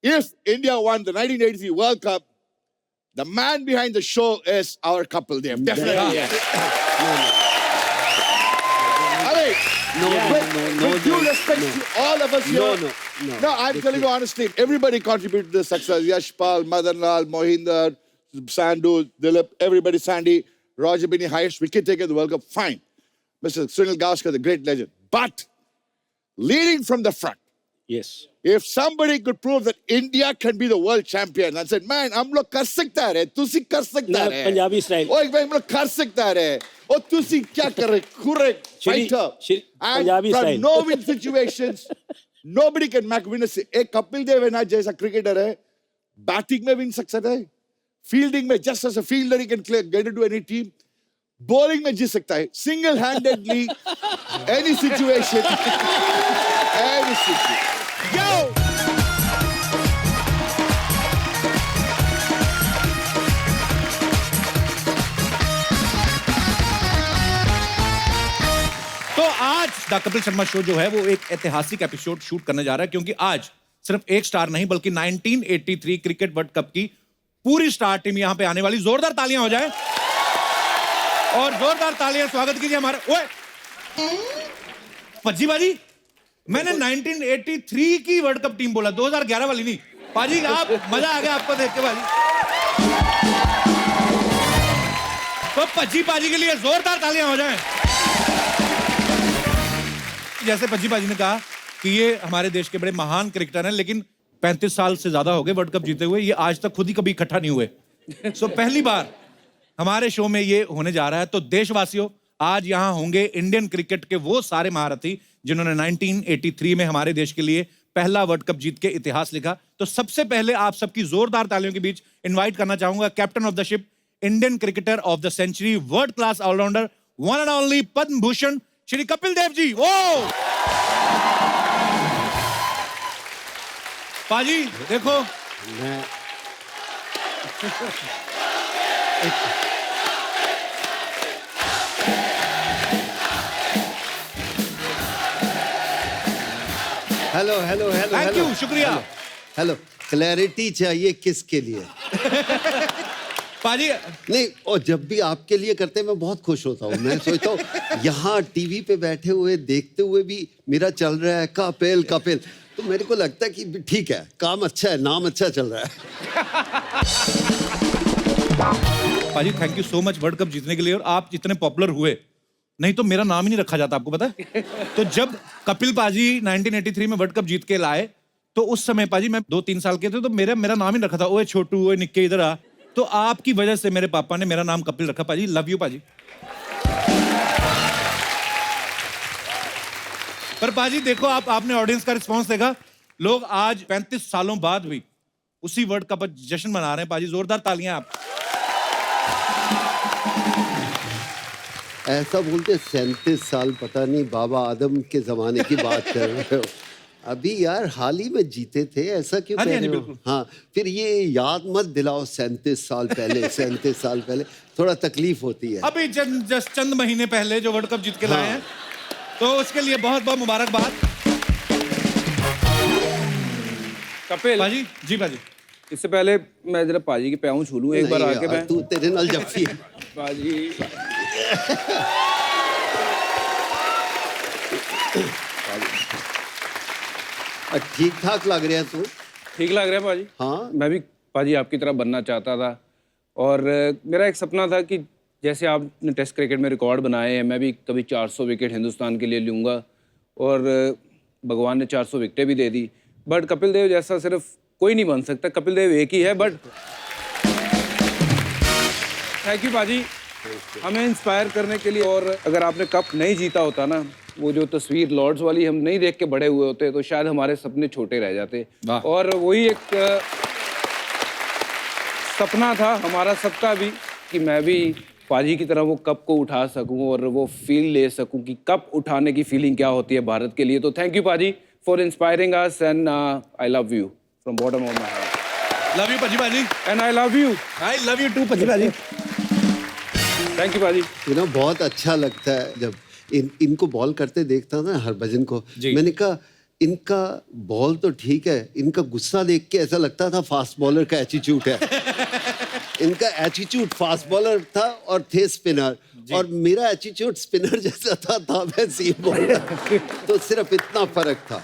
if India won the 1983 World Cup, the man behind the show is our Kapil Dev. Definitely. Yeah. With due respect to all of us here. No, I'm telling you honestly, everybody contributed to the success. Yashpal, Madan Lal, Mohinder, Sandhu, Dilip, everybody, Sandy, Roger Binny, highest wicket taker in the World Cup. Fine. Mr. Sunil Gavaskar, the great legend. But leading from the front, Yes. if somebody could prove that India can be the world champion and said, man, हम लोग कर सकता है, तुसी कर सकता है, Punjabi style. ओ एक भाई हम लोग कर सकता है, ओ तुसी क्या कर रहे, correct, fighter, and from no-win situations, nobody can make winners. एक कपिल देव है ना जैसा क्रिकेटर है, बैटिंग में win सकता है, फील्डिंग में just as a fielder he can get into any team, bowling में जीत सकता है, single-handedly, any situation, any situation. Yo! तो आज द कपिल शर्मा शो जो है वो एक ऐतिहासिक एपिसोड शूट करने जा रहा है क्योंकि आज सिर्फ एक स्टार नहीं बल्कि 1983 क्रिकेट वर्ल्ड कप की पूरी स्टार टीम यहां पे आने वाली। जोरदार तालियां हो जाए और जोरदार तालियां स्वागत कीजिए हमारे। ओए पज्जी बाजी, मैंने 1983 की वर्ल्ड कप टीम बोला, 2011 वाली नहीं। पाजी आप मजा आ गया आपको देख के बाजी। तो पज्जी पाजी के लिए जोरदार तालियां हो जाएं। जैसे पज्जी पाजी ने कहा कि ये हमारे देश के बड़े महान क्रिकेटर हैं, लेकिन 35 साल से ज्यादा हो गए वर्ल्ड कप जीते हुए, ये आज तक खुद ही कभी इकट्ठा नहीं हुए। सो पहली बार हमारे शो में ये होने जा रहा है। तो देशवासियों, आज यहां होंगे इंडियन क्रिकेट के वो सारे महारथी जिन्होंने 1983 में हमारे देश के लिए पहला वर्ल्ड कप जीत के इतिहास लिखा। तो सबसे पहले आप सबकी जोरदार तालियों के बीच इनवाइट करना चाहूंगा captain of the ship, Indian cricketer of the century, world class allrounder, one and only Padma Bhushan Shri Kapil Dev ji. Oh पाजी देखो, hello hello hello, thank you, शुक्रिया। हेलो, क्लैरिटी चाहिए किसके लिए? पाजी नहीं, और जब भी आपके लिए करते हैं मैं बहुत खुश होता हूँ। मैं सोचता हूँ यहाँ टीवी पे बैठे हुए देखते हुए भी मेरा चल रहा है कपिल कपिल, तो मेरे को लगता है कि ठीक है, काम अच्छा है, नाम अच्छा चल रहा है। पाजी thank you so much world cup जीतने के लिए, और आप जितने पॉपुलर हुए, नहीं तो मेरा नाम ही नहीं रखा जाता, आपको पता है? तो जब कपिल पाजी 1983 में वर्ल्ड कप जीत के लाए, तो उस समय पाजी मैं 2-3 साल के थे, तो मेरा नाम ही रखा था, ओए छोटू, ओए निक्के इधर आ। तो आपकी वजह से मेरे पापा ने मेरा नाम कपिल रखा। पाजी लव यू पाजी। पर पाजी देखो, आपने ऑडियंस का रिस्पांस देखा, लोग आज 35 सालों बाद भी उसी वर्ल्ड कप पर जश्न मना रहे हैं। पाजी जोरदार तालियां आप। ऐसा बोलते 37 साल, पता नहीं बाबा आदम के जमाने की बात कर रहे हो। अभी यार हाल ही में जीते थे, ऐसा क्यों कह रहे हो? हाँ, फिर ये याद मत दिलाओ 37 साल पहले। 37 साल पहले थोड़ा तकलीफ होती है। अभी चंद महीने पहले जो वर्ल्ड कप जीत के लाए हैं, तो उसके लिए बहुत बहुत मुबारकबाद। कपिल पाजी जी, पाजी इससे पहले मैं जरा पाजी के पैरों छू लूं एक बार आके। मैं तू तेरे नाल जफ्फी है पाजी। ठीक ठाक लग रहा है तू। ठीक लग रहा है पाजी। हाँ, मैं भी पाजी आपकी तरह बनना चाहता था, और मेरा एक सपना था कि जैसे आपने टेस्ट क्रिकेट में रिकॉर्ड बनाए हैं, मैं भी कभी 400 विकेट हिंदुस्तान के लिए लूँगा, और भगवान ने 400 विकेटें भी दे दी। बट कपिल देव जैसा सिर्फ कोई नहीं बन सकता, कपिल देव एक ही है। बट थैंक यू पाजी हमें इंस्पायर करने के लिए। और अगर आपने कप नहीं जीता होता ना, वो जो तस्वीर लॉर्ड्स वाली हम नहीं देख के बड़े हुए होते, तो शायद हमारे सपने छोटे रह जाते। और वही एक सपना था हमारा सबका भी कि मैं भी पाजी की तरह वो कप को उठा सकूं और वो फील ले सकूं कि कप उठाने की फीलिंग क्या होती है भारत के लिए। तो थैंक यू पाजी for inspiring us, and I love you from bottom of my heart. Love you पजी पाजी, and I love you. I love you too पजी पाजी। थैंक यू पाजी। बहुत अच्छा लगता है जब इनको बॉल करते देखता था हरभजन को। मैंने कहा इनका बॉल तो ठीक है, इनका गुस्सा देख के ऐसा लगता था फास्ट बॉलर का एटीट्यूड है। इनका एटीट्यूड फास्ट बॉलर था और थे स्पिनर, और मेरा एटीट्यूड स्पिनर जैसा था वैसे ही बॉलर। तो सिर्फ इतना फर्क था।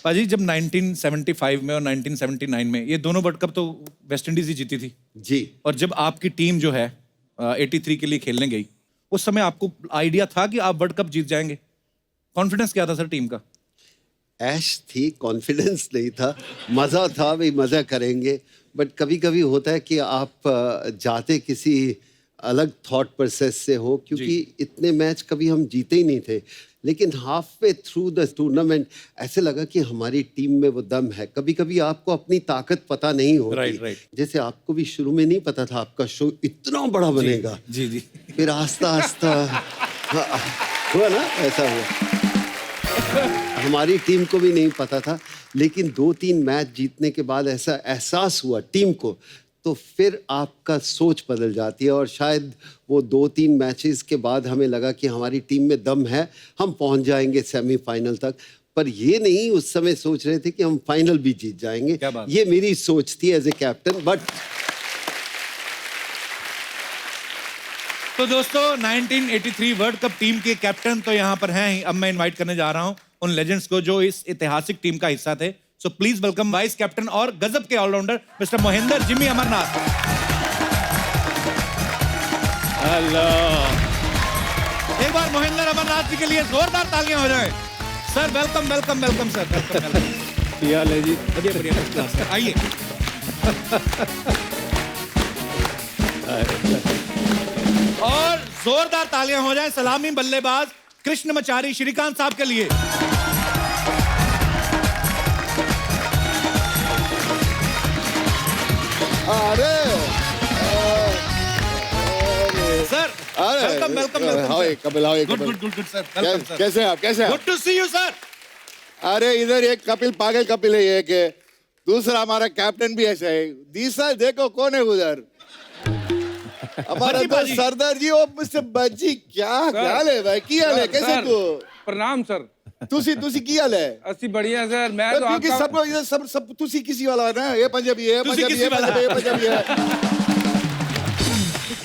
पाजी जब 1975 में और 1979 में ये दोनों वर्ल्ड कप तो वेस्ट इंडीज ही जीती थी जी। और जब आपकी टीम जो है 83 के लिए खेलने गई, उस समय आपको आइडिया था कि आप वर्ल्ड कप जीत जाएंगे? कॉन्फिडेंस क्या था सर टीम का? ऐश थी, कॉन्फिडेंस नहीं था। मज़ा था, भाई मज़ा करेंगे। बट कभी कभी होता है कि आप जाते किसी अलग थॉट प्रोसेस से हो, क्योंकि इतने मैच कभी हम जीते ही नहीं थे। लेकिन half way through the tournament ऐसे लगा कि हमारी टीम में वो दम है। कभी कभी आपको अपनी ताकत पता नहीं होती। राइट। जैसे आपको भी शुरू में नहीं पता था आपका शो इतना बड़ा बनेगा। जी जी। फिर आस्ता आस्ता हुआ ना, ऐसा हुआ। हमारी टीम को भी नहीं पता था, लेकिन 2-3 मैच जीतने के बाद ऐसा एहसास हुआ टीम को, तो फिर आपका सोच बदल जाती है। और शायद वो 2-3 मैचेस के बाद हमें लगा कि हमारी टीम में दम है, हम पहुंच जाएंगे सेमीफाइनल तक। पर ये नहीं उस समय सोच रहे थे कि हम फाइनल भी जीत जाएंगे। ये मेरी सोच थी एज ए कैप्टन। बट तो दोस्तों 1983 वर्ल्ड कप टीम के कैप्टन तो यहाँ पर हैं ही। अब मैं इनवाइट करने जा रहा हूँ उन लेजेंड्स को जो इस ऐतिहासिक टीम का हिस्सा थे। So please welcome vice captain और गजब के allrounder mister Mohinder Jimmy Amarnath. Hello, एक बार मोहिंदर अमरनाथ जी के लिए जोरदार तालियां हो जाए। Sir welcome welcome welcome sir, welcome. क्या ले जी, बढ़िया बढ़िया, फर्स्ट क्लास सर, आइए। और जोरदार तालियां हो जाए सलामी बल्लेबाज कृष्णमचारी श्रीकांत साहब के लिए। अरे sir welcome welcome welcome. Kapil, how good good good good sir, welcome sir. कैसे आप, कैसे आप? Good to see you sir. अरे इधर एक कपिल पागल कपिल है ये के, दूसरा हमारा कैप्टन भी ऐसा है। तीसरा देखो कौन है उधर, हमारा तो सरदार जी। वो मुझसे बच्ची क्या हाल है भाई, की हाल है, कैसे तू? प्रणाम सर। तुसी की हाल है? अस्सी बढ़िया सर। मैं तो क्योंकि सब लोग इधर सब तुसी किसी वाला है ना, ये पंजाबी है, पंजाबी है, पंजाबी है।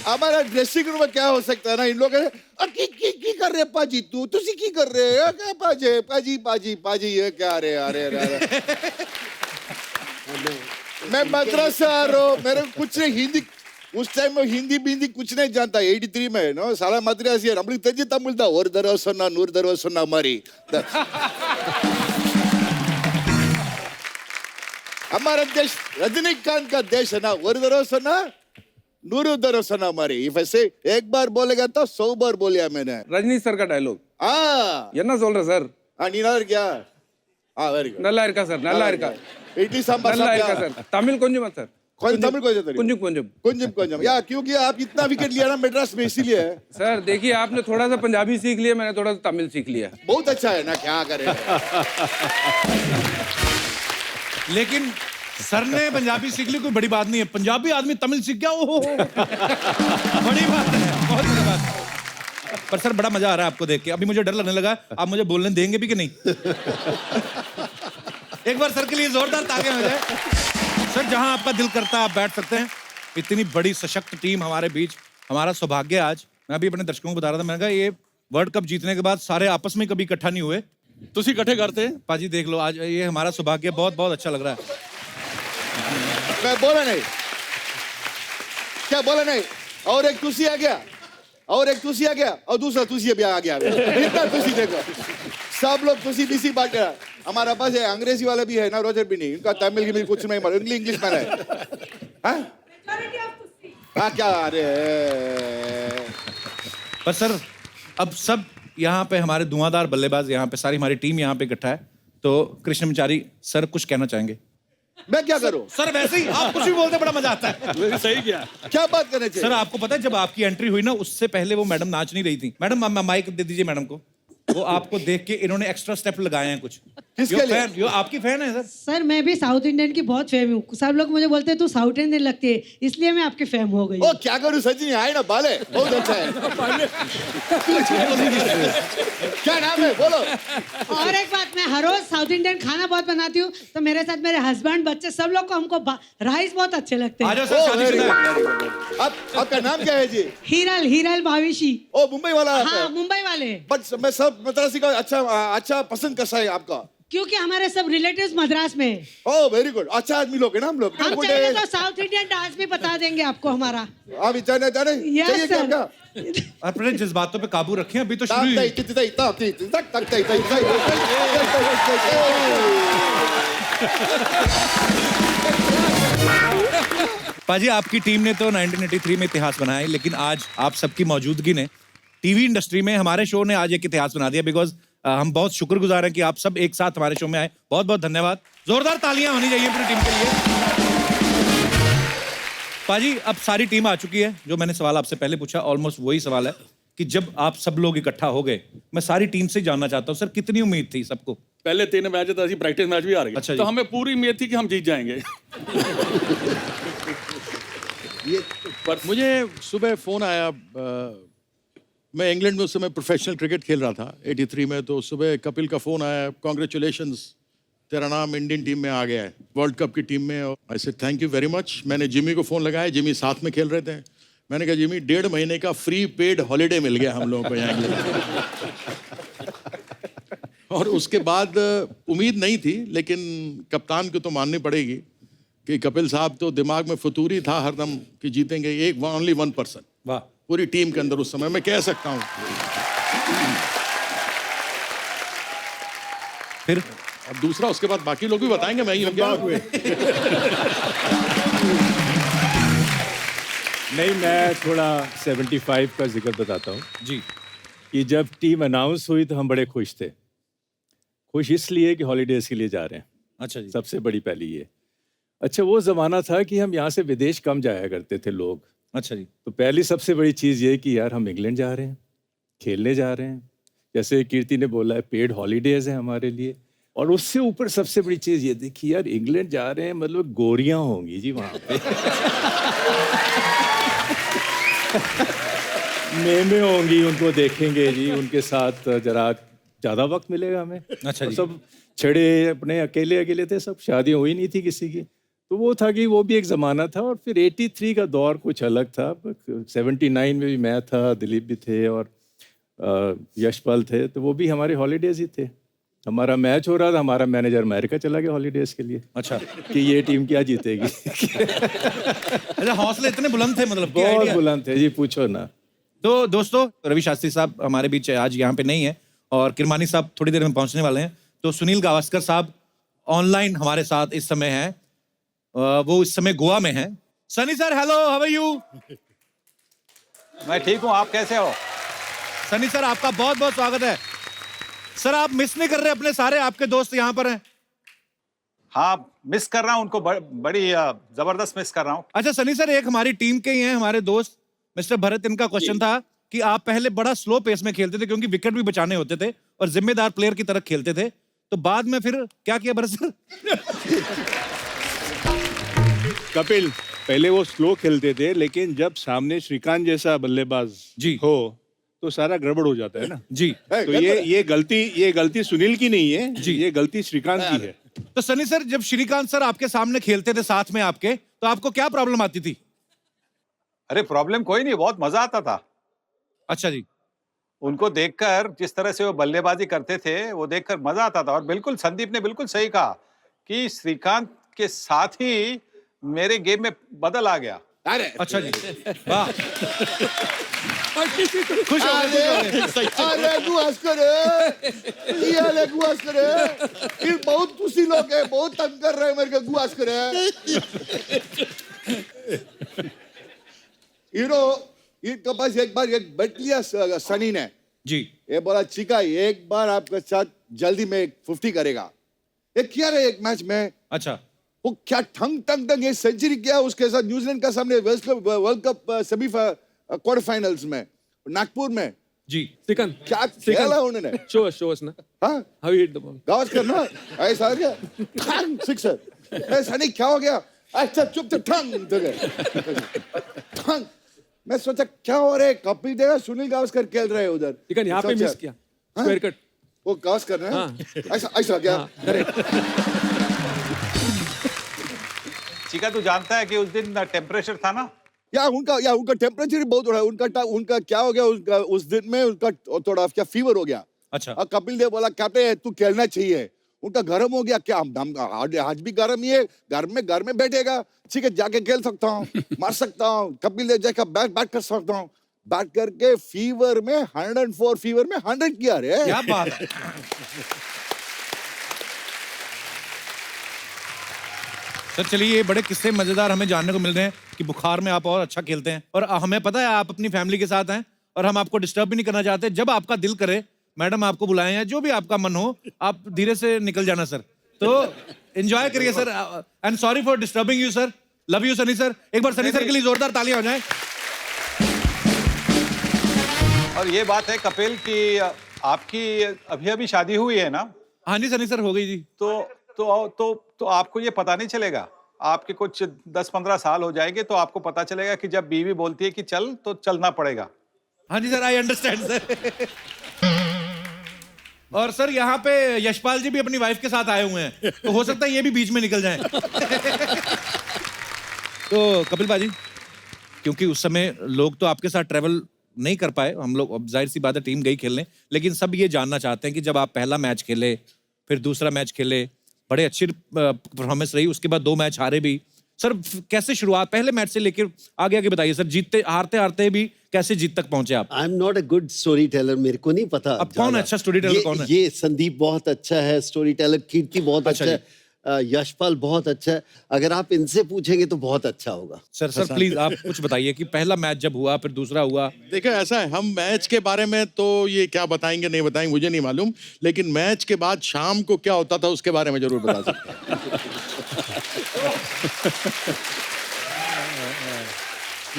हमारा ड्रेसिंग रूम में क्या हो सकता है ना, इन लोग की कर रहे पाजी, तुसी की कर रहे हैं क्या? पाजी पाजी पाजी पाजी ये क्या? अरे अरे अरे मैं मद्रास से आ रहा हूँ, मेरे कुछ नहीं हिंदी, उस टाइम में हिंदी बिंदी कुछ नहीं जानता। 83 में नो साला मद्रासी है, நம்மளுக்கு தெரிஞ்ச தமிழ் தான்। ஒரு தடவை சொன்னா 100 தடவை சொன்ன மாதிரி। हमारा देश रजनीकांत का देश है ना, ஒரு தடவை சொன்னா 100 தடவை சொன்ன மாதிரி। If I say एक बार बोलेगा तो 100 बार बोलिया मैंने। रजनी सर का डायलॉग என்ன சொல்ற சார்? நீ நல்லா இருக்கியா? வெரி குட், நல்லா இருக்கா சார், நல்லா இருக்கா। இட்லி சாம்பார் நல்லா இருக்கா சார்। தமிழ் கொஞ்சமா சார், तमिल को कुंजुम कुंजुम कुंजुम कुंजुम या क्योंकि आप इतना विकेट लिया ना मद्रास में, इसीलिए। सर देखिए आपने थोड़ा सा पंजाबी सीख लिया, मैंने थोड़ा सा तमिल सीख लिया। बहुत अच्छा है ना, क्या करें। लेकिन सर ने पंजाबी सीख ली, कोई बड़ी बात नहीं है। पंजाबी आदमी तमिल सीख गया, ओहो बड़ी बात है, बहुत बड़ी बात है। पर सर बड़ा मजा आ रहा है आपको देख के। अभी मुझे डर लगने लगा, आप मुझे बोलने देंगे भी कि नहीं? एक बार सर के लिए जोरदार तालियां हो जाए। सर जहां आपका दिल करता है आप बैठ सकते हैं। इतनी बड़ी सशक्त टीम हमारे बीच, हमारा सौभाग्य आज। मैं अभी अपने दर्शकों को बता रहा था, मैंने कहा ये वर्ल्ड कप जीतने के बाद सारे आपस में कभी इकट्ठा नहीं हुए, तुसी इकट्ठे करते हैं। पाजी देख लो आज ये हमारा सौभाग्य, बहुत बहुत अच्छा लग रहा है। मैं बोला नहीं, क्या बोला नहीं? और एक तुसी आ गया, और एक तुसी आ गया, और दूसरा तुसी अभी आ गया। इतना तुसी देखो, सब लोग तुसी बीसी बात रहा। हमारा पास है अंग्रेजी वाला भी है ना, रोजर भी नहीं, इनका तमिल की भी कुछ नहीं मालूम, इंग्लिश में है। हाँ क्या? अरे पर सर अब सब यहाँ पे हमारे धुआंधार बल्लेबाज, यहाँ पे सारी हमारी टीम यहाँ पे इकट्ठा है, तो कृष्णमचारी सर कुछ कहना चाहेंगे? मैं क्या करूं? सर वैसे ही आप कुछ भी बोलते बड़ा मजा आता है। सही क्या? क्या बात करने चाहिए? सर आपको पता है जब आपकी एंट्री हुई ना, उससे पहले वो मैडम नाच नहीं रही थी। मैडम माइक दे दीजिए मैडम को। वो आपको देख के इन्होंने एक्स्ट्रा स्टेप लगाए हैं कुछ। किसके लिए? यो आपकी फैन है सर? सर मैं भी साउथ इंडियन की बहुत फैन हूँ। सब लोग मुझे बोलते हैं तू साउथ इंडियन लगती है, इसलिए मैं आपकी फैन हो गई। ओ क्या करूं सचिन, आए ना बाले, बहुत अच्छा है। क्या नाम है बोलो। और एक बात, मैं हर रोज साउथ इंडियन खाना बहुत बनाती हूँ, तो मेरे साथ मेरे हस्बैंड, बच्चे, सब लोग को हमको राइस बहुत अच्छे लगते आ हैं। जाओ सर, शादीशुदा है। आपका नाम क्या है जी? हीरल, हीरल भाविशी। ओ मुंबई वाला है। हाँ, मुंबई वाले। बट मैं सब मद्रासी का अच्छा पसंद कैसा है आपका? क्योंकि हमारे सब रिलेटिव्स मद्रास में हैं। ओह वेरी गुड, अच्छा आदमी लोग है ना हम लोग। हम चाहिए तो साउथ इंडियन डांस भी बता देंगे आपको हमारा। आप जाने Yes, चाहिए क्या sir. आपका? अपने जज्बातों पे काबू रखें, अभी तो शुरू ही पाजी, आपकी टीम ने तो 1983 में इतिहास बनाया है, लेकिन आज आप सबकी मौजूदगी ने टीवी इंडस्ट्री में, हमारे शो ने आज एक इतिहास बना दिया। बिकॉज हम बहुत शुक्रगुजार हैं कि आप सब एक साथ हमारे शो में आए। बहुत बहुत धन्यवाद, जोरदार तालियां होनी चाहिए पूरी टीम के लिए। पाजी, अब सारी टीम आ चुकी है। जो मैंने सवाल आपसे पहले पूछा, ऑलमोस्ट वही सवाल है कि जब आप सब लोग इकट्ठा हो गए, मैं सारी टीम से जानना चाहता हूँ सर, कितनी उम्मीद थी सबको? पहले 3 मैच था, प्रैक्टिस मैच भी आ रही है। अच्छा जी। तो हमें पूरी उम्मीद थी कि हम जीत जाएंगे। पर मुझे सुबह फोन आया, मैं इंग्लैंड में उस समय प्रोफेशनल क्रिकेट खेल रहा था 83 में। तो सुबह कपिल का फोन आया, कॉन्ग्रेचुलेशंस, तेरा नाम इंडियन टीम में आ गया है, वर्ल्ड कप की टीम में। I said thank you very much. मैंने जिमी को फोन लगाया, जिमी साथ में खेल रहे थे। मैंने कहा जिमी, 1.5 महीने का फ्री पेड हॉलीडे मिल गया हम लोगों को यहाँ इंग्लैंड। और उसके बाद उम्मीद नहीं थी, लेकिन कप्तान को तो माननी पड़ेगी कि कपिल साहब तो दिमाग में फतूरी था हरदम कि जीतेंगे। एक ओनली 1% वाह, पूरी टीम के अंदर उस समय, मैं कह सकता हूँ। फिर अब दूसरा, उसके बाद बाकी लोग भी बताएंगे, मैं ही हूँ क्या? नहीं, मैं थोड़ा 75 का जिक्र बताता हूँ जी। कि जब टीम अनाउंस हुई तो हम बड़े खुश थे। खुश इसलिए कि हॉलीडेज के लिए जा रहे हैं। अच्छा जी। सबसे बड़ी पहली ये। अच्छा, वो ज़माना था कि हम यहाँ से विदेश कम जाया करते थे लोग। अच्छा जी। तो पहली सबसे बड़ी चीज़ ये कि यार हम इंग्लैंड जा रहे हैं, खेलने जा रहे हैं। जैसे कीर्ति ने बोला है, पेड हॉलीडेज हैं हमारे लिए। और उससे ऊपर सबसे बड़ी चीज़ ये देखी यार, इंग्लैंड जा रहे हैं, मतलब गोरियाँ होंगी जी वहाँ पे। मेमे होंगी, उनको देखेंगे जी, उनके साथ जरा ज़्यादा वक्त मिलेगा हमें। अच्छा जी। सब छड़े अपने अकेले अकेले थे, सब शादियाँ हुई नहीं थी किसी की। तो वो था कि वो भी एक ज़माना था। और फिर 83 का दौर कुछ अलग था। 79 में भी मैं था, दिलीप भी थे और यशपाल थे। तो वो भी हमारे हॉलीडेज ही थे। हमारा मैच हो रहा था, हमारा मैनेजर अमेरिका चला गया हॉलीडेज के लिए। अच्छा। कि ये टीम क्या जीतेगी। अच्छा, हौसले इतने बुलंद थे, मतलब बहुत बुलंद थे जी, पूछो ना। तो दोस्तों, रवि शास्त्री साहब हमारे बीच आज यहाँ पे नहीं है और किरमानी साहब थोड़ी देर में पहुंचने वाले हैं। तो सुनील गावस्कर साहब ऑनलाइन हमारे साथ इस समय हैं। वो इस समय गोवा में हैं। Sunny sir, hello, how are you? मैं ठीक हूँ, आप कैसे हो? सनी सर, आपका बहुत बहुत स्वागत है। सर, आप मिस नहीं कर रहे अपने सारे आपके दोस्त यहाँ पर हैं? हाँ, मिस कर रहा हूँ उनको, बड़ी जबरदस्त मिस कर रहा हूँ। अच्छा सनी सर, एक हमारी टीम के ही हैं हमारे दोस्त मिस्टर भरत। इनका क्वेश्चन था कि आप पहले बड़ा स्लो पेस में खेलते थे क्योंकि विकेट भी बचाने होते थे और जिम्मेदार प्लेयर की तरह खेलते थे, तो बाद में फिर क्या किया भरत सर? कपिल, पहले वो स्लो खेलते थे, लेकिन जब सामने श्रीकांत जैसा बल्लेबाज जी हो तो सारा गड़बड़ हो जाता है ना जी। तो ये गलती सुनील की नहीं है जी, ये गलती श्रीकांत की है। तो सनी सर, जब श्रीकांत सर आपके सामने खेलते थे साथ में आपके, तो आपको क्या प्रॉब्लम आती थी? अरे प्रॉब्लम कोई नहीं, बहुत मजा आता था। अच्छा जी। उनको देखकर, जिस तरह से वो बल्लेबाजी करते थे, वो देखकर मजा आता था। और बिल्कुल संदीप ने बिल्कुल सही कहा कि श्रीकांत के साथ ही मेरे गेम में बदल आ गया। अरे अच्छा जी, वाह, खुश हो गए। अरे गुआस्कर ये गुआस्कर ये बहुत खुशी लोग है, बहुत तंग कर रहे हैं मेरे को गुआस्कर। यू नो, इनके पास एक बार एक बैठ लिया सनी ने जी। ये बोला चिका एक बार आपके साथ जल्दी में 50 करेगा। ये किया रहे एक मैच में। अच्छा। वो क्या ठंग ये सेंचुरी किया उसके साथ न्यूजीलैंड का सामने world cup semi quarter finals में नागपुर में। जी श्रीकांत, क्या खेला उन्होंने? show us ना. हाँ How you hit the ball? Gavaskar ना ऐसा आ गया ठंग सिक्सर. सनी क्या हो गया? अच्छा चुप तो ठंग तो गए ठंग. मैं सोचा क्या हो रहा है? कपिल देव सुनील गावस्कर खेल रहे हैं उधर. श्रीकांत यहाँ पे मिस किया. Square cut. वो गावस्कर ना हाँ. ऐसा ऐसा क्या? चिका तू जानता है कि उस दिन टेम्परेचर था ना? या उनका टेम्परेचर ही बहुत हो रहा है. उनका क्या हो गया? उनका उस दिन में उनका थोड़ा क्या फीवर हो गया. अच्छा. और कपिल देव बोला कैप्टन तू खेलना चाहिए. उनका गर्म हो गया. क्या हम आज भी गर्म ही है. घर में बैठेगा. ठीक है जाके खेल सकता हूँ मार सकता हूँ. कपिल देव जैसा बैट कर सकता हूँ. बैट करके फीवर में 104 फीवर में 100 किया रे. क्या बात है. सर चलिए ये बड़े किस्से मजेदार हमें जानने को मिल रहे हैं कि बुखार में आप और अच्छा खेलते हैं और हमें पता है आप अपनी फैमिली के साथ हैं और हम आपको डिस्टर्ब भी नहीं करना चाहते. जब आपका दिल करे मैडम आपको बुलाएं या जो भी आपका मन हो आप धीरे से निकल जाना सर. तो एंजॉय करिए sir. And sorry for disturbing you sir. Love you Sunny sir. एक बार सनी सर के लिए जोरदार तालियां हो जाएं. और ये बात है कपिल कि आपकी अभी शादी हुई है ना? हाँ जी सनी सर हो गई जी. तो आपको ये पता नहीं चलेगा. आपके कुछ 10-15 साल हो जाएंगे तो आपको पता चलेगा कि जब बीवी बोलती है कि चल तो चलना पड़ेगा. हाँ जी सर आई अंडरस्टैंड सर. और सर यहाँ पे यशपाल जी भी अपनी वाइफ के साथ आए हुए हैं तो हो सकता है ये भी बीच में निकल जाएं. तो कपिल भाजी क्योंकि उस समय लोग तो आपके साथ ट्रेवल नहीं कर पाए. हम लोग अब जाहिर सी बात है टीम गई खेलने लेकिन सब ये जानना चाहते हैं कि जब आप पहला मैच खेले फिर दूसरा मैच खेले बड़े अच्छी परफॉर्मेंस रही उसके बाद 2 मैच हारे भी. सर कैसे शुरुआत पहले मैच से लेकर आगे आगे बताइए सर. जीतते हारते भी कैसे जीत तक पहुंचे आप? I am not a good story teller. मेरे को नहीं पता. अब कौन अच्छा स्टोरी टेलर कौन है? ये संदीप बहुत अच्छा है स्टोरी टेलर. कीर्ति बहुत अच्छा है. यशपाल बहुत अच्छा है. अगर आप इनसे पूछेंगे तो बहुत अच्छा होगा. सर प्लीज आप कुछ बताइए कि पहला मैच जब हुआ फिर दूसरा हुआ. देखो ऐसा है हम मैच के बारे में तो ये क्या बताएंगे नहीं बताएंगे मुझे नहीं मालूम. लेकिन मैच के बाद शाम को क्या होता था उसके बारे में जरूर बता सकता हूं.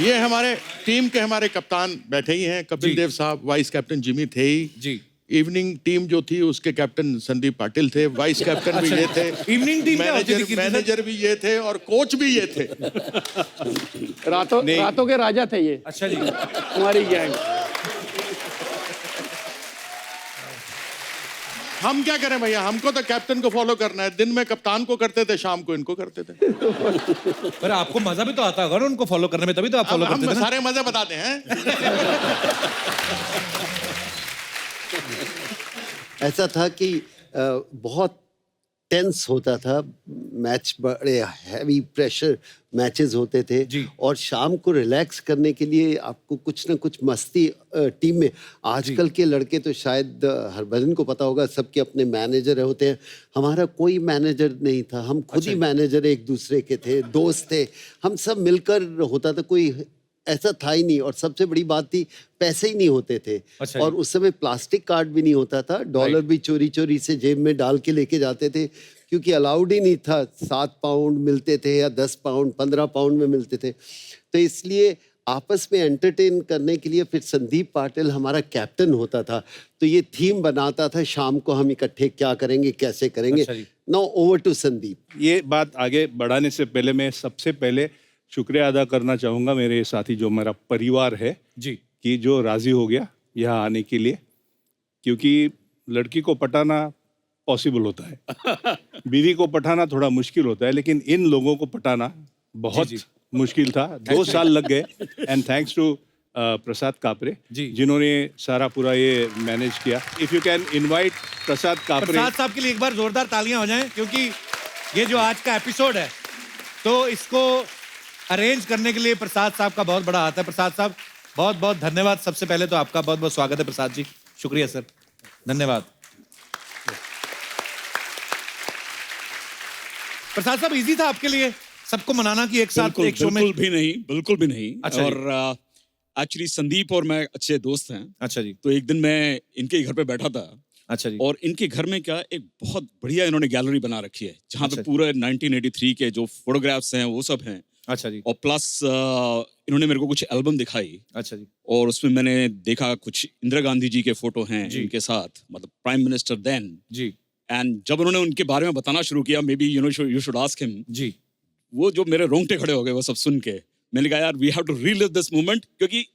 ये हमारे टीम के हमारे कप्तान बैठे ही हैं. कपिल देव साहब वाइस कैप्टन जिमी थे ही जी. इवनिंग टीम जो थी उसके कैप्टन संदीप पाटिल थे. वाइस कैप्टन भी ये थे. इवनिंग टीम मैनेजर भी ये थे और कोच भी ये थे. रातों के राजा थे ये. अच्छा जी. हमारी गैंग. हम क्या करें भैया हमको तो कैप्टन को फॉलो करना है. दिन में कप्तान को करते थे शाम को इनको करते थे. पर आपको मजा भी तो आता होगा ना उनको फॉलो करने में तभी तो आप फॉलो करते थे हम ना? सारे मजे बताते हैं. ऐसा था कि बहुत टेंस होता था मैच. बड़े हैवी प्रेशर मैचेस होते थे जी. और शाम को रिलैक्स करने के लिए आपको कुछ ना कुछ मस्ती टीम में. आजकल के लड़के तो शायद हरभजन को पता होगा सबके अपने मैनेजर होते हैं. हमारा कोई मैनेजर नहीं था. हम खुद ही मैनेजर एक दूसरे के थे. दोस्त थे. हम सब मिलकर होता था. कोई ऐसा था ही नहीं. और सबसे बड़ी बात थी पैसे ही नहीं होते थे. अच्छा और उस समय प्लास्टिक कार्ड भी नहीं होता था. डॉलर भी चोरी चोरी से जेब में डाल के लेके जाते थे क्योंकि अलाउड ही नहीं था. 7 पाउंड मिलते थे या 10 पाउंड 15 पाउंड में मिलते थे. तो इसलिए आपस में एंटरटेन करने के लिए फिर संदीप पाटिल हमारा कैप्टन होता था. तो ये थीम बनाता था शाम को हम इकट्ठे क्या करेंगे कैसे करेंगे. अच्छा जी. Now over to Sandeep. ये बात आगे बढ़ाने से पहले मैं सबसे पहले शुक्रिया अदा करना चाहूँगा मेरे साथी जो मेरा परिवार है जी कि जो राज़ी हो गया यहाँ आने के लिए. क्योंकि लड़की को पटाना पॉसिबल होता है बीवी को पटाना थोड़ा मुश्किल होता है लेकिन इन लोगों को पटाना बहुत मुश्किल था. 2 साल लग गए. एंड थैंक्स टू प्रसाद कापरे जिन्होंने सारा पूरा ये मैनेज किया. इफ यू कैन इनवाइट प्रसाद कापरे. प्रसाद साहब के लिए एक बार जोरदार तालियां हो जाएं क्योंकि ये जो आज का एपिसोड है तो इसको अरेंज करने के लिए प्रसाद साहब का बहुत बड़ा हाथ है. प्रसाद साहब बहुत बहुत धन्यवाद. सबसे पहले तो आपका बहुत बहुत स्वागत है प्रसाद जी. शुक्रिया सर. धन्यवाद. प्रसाद साहब इजी था आपके लिए सबको मनाना कि एक साथ एक शो में? बिल्कुल भी नहीं. अच्छा और एक्चुअली संदीप और मैं अच्छे दोस्त हैं. अच्छा जी. तो एक दिन मैं इनके घर पे बैठा था. अच्छा जी. और इनके घर में क्या एक बहुत बढ़िया इन्होंने गैलरी बना रखी है जहाँ अच्छा पे पूरे 1983 के जो फोटोग्राफ्स हैं वो सब हैं. अच्छा जी। और प्लस इन्होंने मेरे को कुछ एल्बम दिखाई। अच्छा जी। और उसमें मैंने देखा कुछ इंदिरा गांधी जी के फोटो हैं इनके साथ, मतलब प्राइम मिनिस्टर देन जी। एंड जब उन्होंने उनके बारे में बताना शुरू किया, maybe you should ask him जी। वो जो मेरे रोंगटे खड़े हो गए वो सब सुन के, मैंने कहा यार we have to relive this moment, क्योंकि